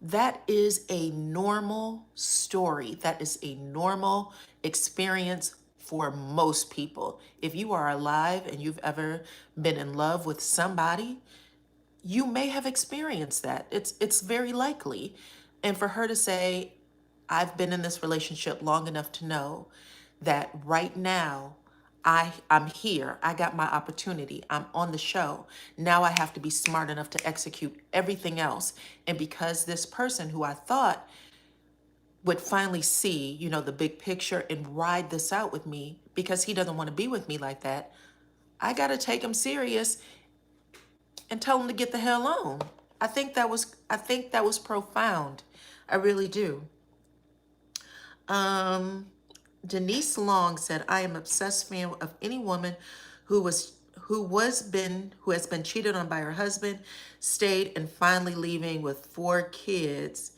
Speaker 1: That is a normal story. That is a normal experience for most people. If you are alive and you've ever been in love with somebody, you may have experienced that. It's very likely. And for her to say, I've been in this relationship long enough to know that right now I'm here. I got my opportunity. I'm on the show. Now I have to be smart enough to execute everything else. And because this person who I thought would finally see, you know, the big picture and ride this out with me, because he doesn't want to be with me like that, I got to take him serious and tell him to get the hell on. I think that was profound. I really do. Um, Denise Long said, "I am obsessed fan of any woman who has been cheated on by her husband, stayed and finally leaving with 4 kids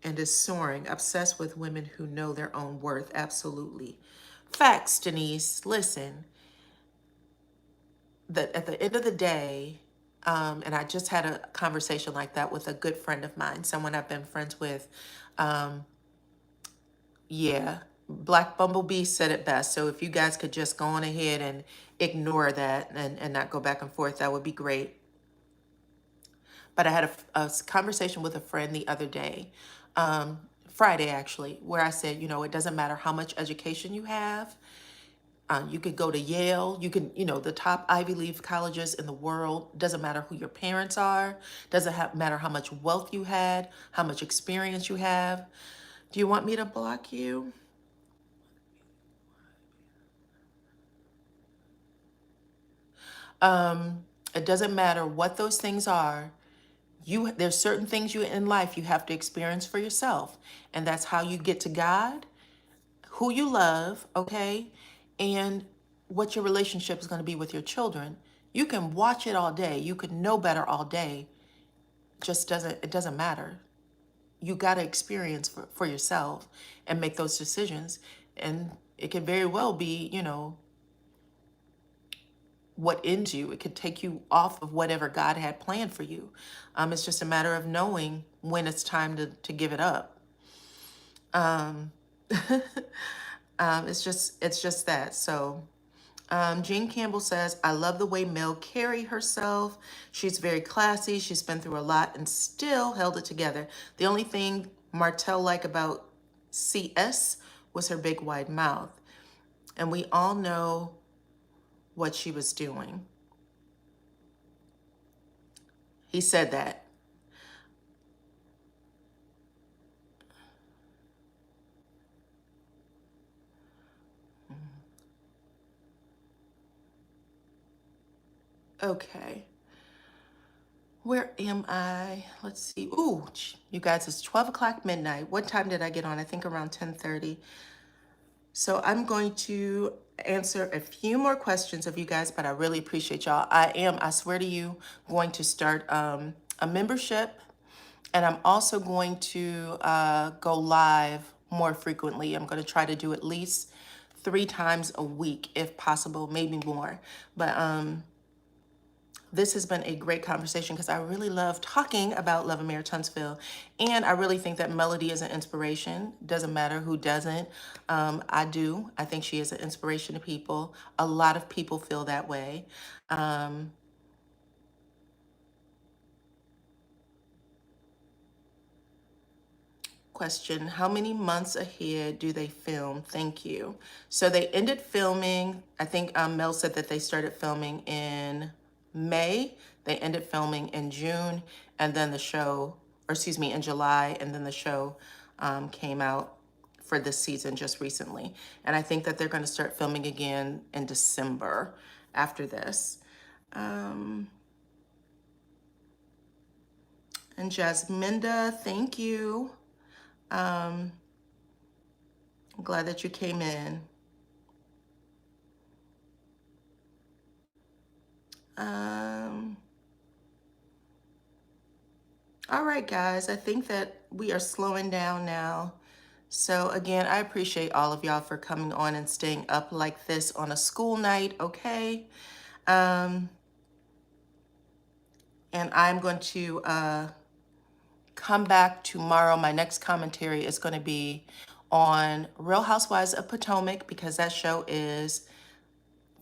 Speaker 1: and is soaring. Obsessed with women who know their own worth." Absolutely. Facts, Denise. Listen, that at the end of the day, and I just had a conversation like that with a good friend of mine, someone I've been friends with. Yeah, Black Bumblebee said it best. So if you guys could just go on ahead and ignore that and not go back and forth, that would be great. But I had a conversation with a friend the other day, Friday actually, where I said, you know, it doesn't matter how much education you have. You could go to Yale. You can, you know, the top Ivy League colleges in the world. Doesn't matter who your parents are. Doesn't matter how much wealth you had, how much experience you have. Do you want me to block you? It doesn't matter what those things are. There's certain things you in life you have to experience for yourself, and that's how you get to God, who you love, okay, and what your relationship is going to be with your children. You can watch it all day. You could know better all day. Just doesn't it doesn't matter. You got to experience for yourself and make those decisions, and it can very well be, you know, what ends you. It could take you off of whatever God had planned for you. It's just a matter of knowing when it's time to give it up. It's just that. So Jean Campbell says, I love the way Mel carry herself. She's very classy. She's been through a lot and still held it together. The only thing Martell liked about CS was her big wide mouth. And we all know what she was doing. He said that. Okay. Where am I? Let's see. Ooh, you guys, it's 12 o'clock midnight. What time did I get on? I think around 10:30. So I'm going to answer a few more questions of you guys, but I really appreciate y'all. I swear to you, going to start a membership, and I'm also going to go live more frequently. I'm going to try to do at least 3 times a week, if possible, maybe more. But this has been a great conversation because I really love talking about Love and Marriage Huntsville. And I really think that Melody is an inspiration. Doesn't matter who doesn't. I do. I think she is an inspiration to people. A lot of people feel that way. Question, how many months ahead do they film? Thank you. So they ended filming, I think Mel said that they started filming in May. They ended filming in June, and then the show, or excuse me, in July, and then the show came out for this season just recently. And I think that they're going to start filming again in December after this. And Jasminda, thank you. I'm glad that you came in. Um, all right, guys, I think that we are slowing down now. So again, I appreciate all of y'all for coming on and staying up like this on a school night, okay? Um, and I'm going to come back tomorrow. My next commentary is going to be on Real Housewives of Potomac because that show is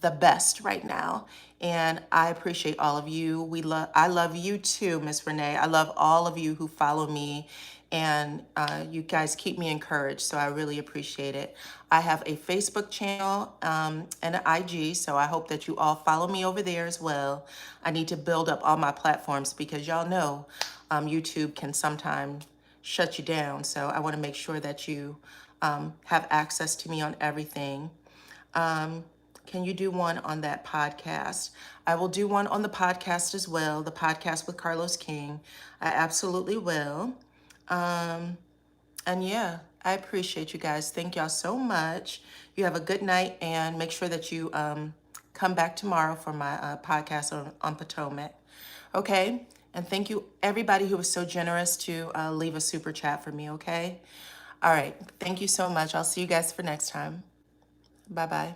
Speaker 1: the best right now. And I appreciate all of you. I love you too, Miss Renee. I love all of you who follow me, and you guys keep me encouraged. So I really appreciate it. I have a Facebook channel and an IG, so I hope that you all follow me over there as well. I need to build up all my platforms because y'all know YouTube can sometimes shut you down. So I want to make sure that you have access to me on everything. Can you do one on that podcast? I will do one on the podcast as well, the podcast with Carlos King. I absolutely will. And yeah, I appreciate you guys. Thank y'all so much. You have a good night and make sure that you come back tomorrow for my podcast on Potomac. Okay? And thank you, everybody who was so generous to leave a super chat for me, okay? All right. Thank you so much. I'll see you guys for next time. Bye bye.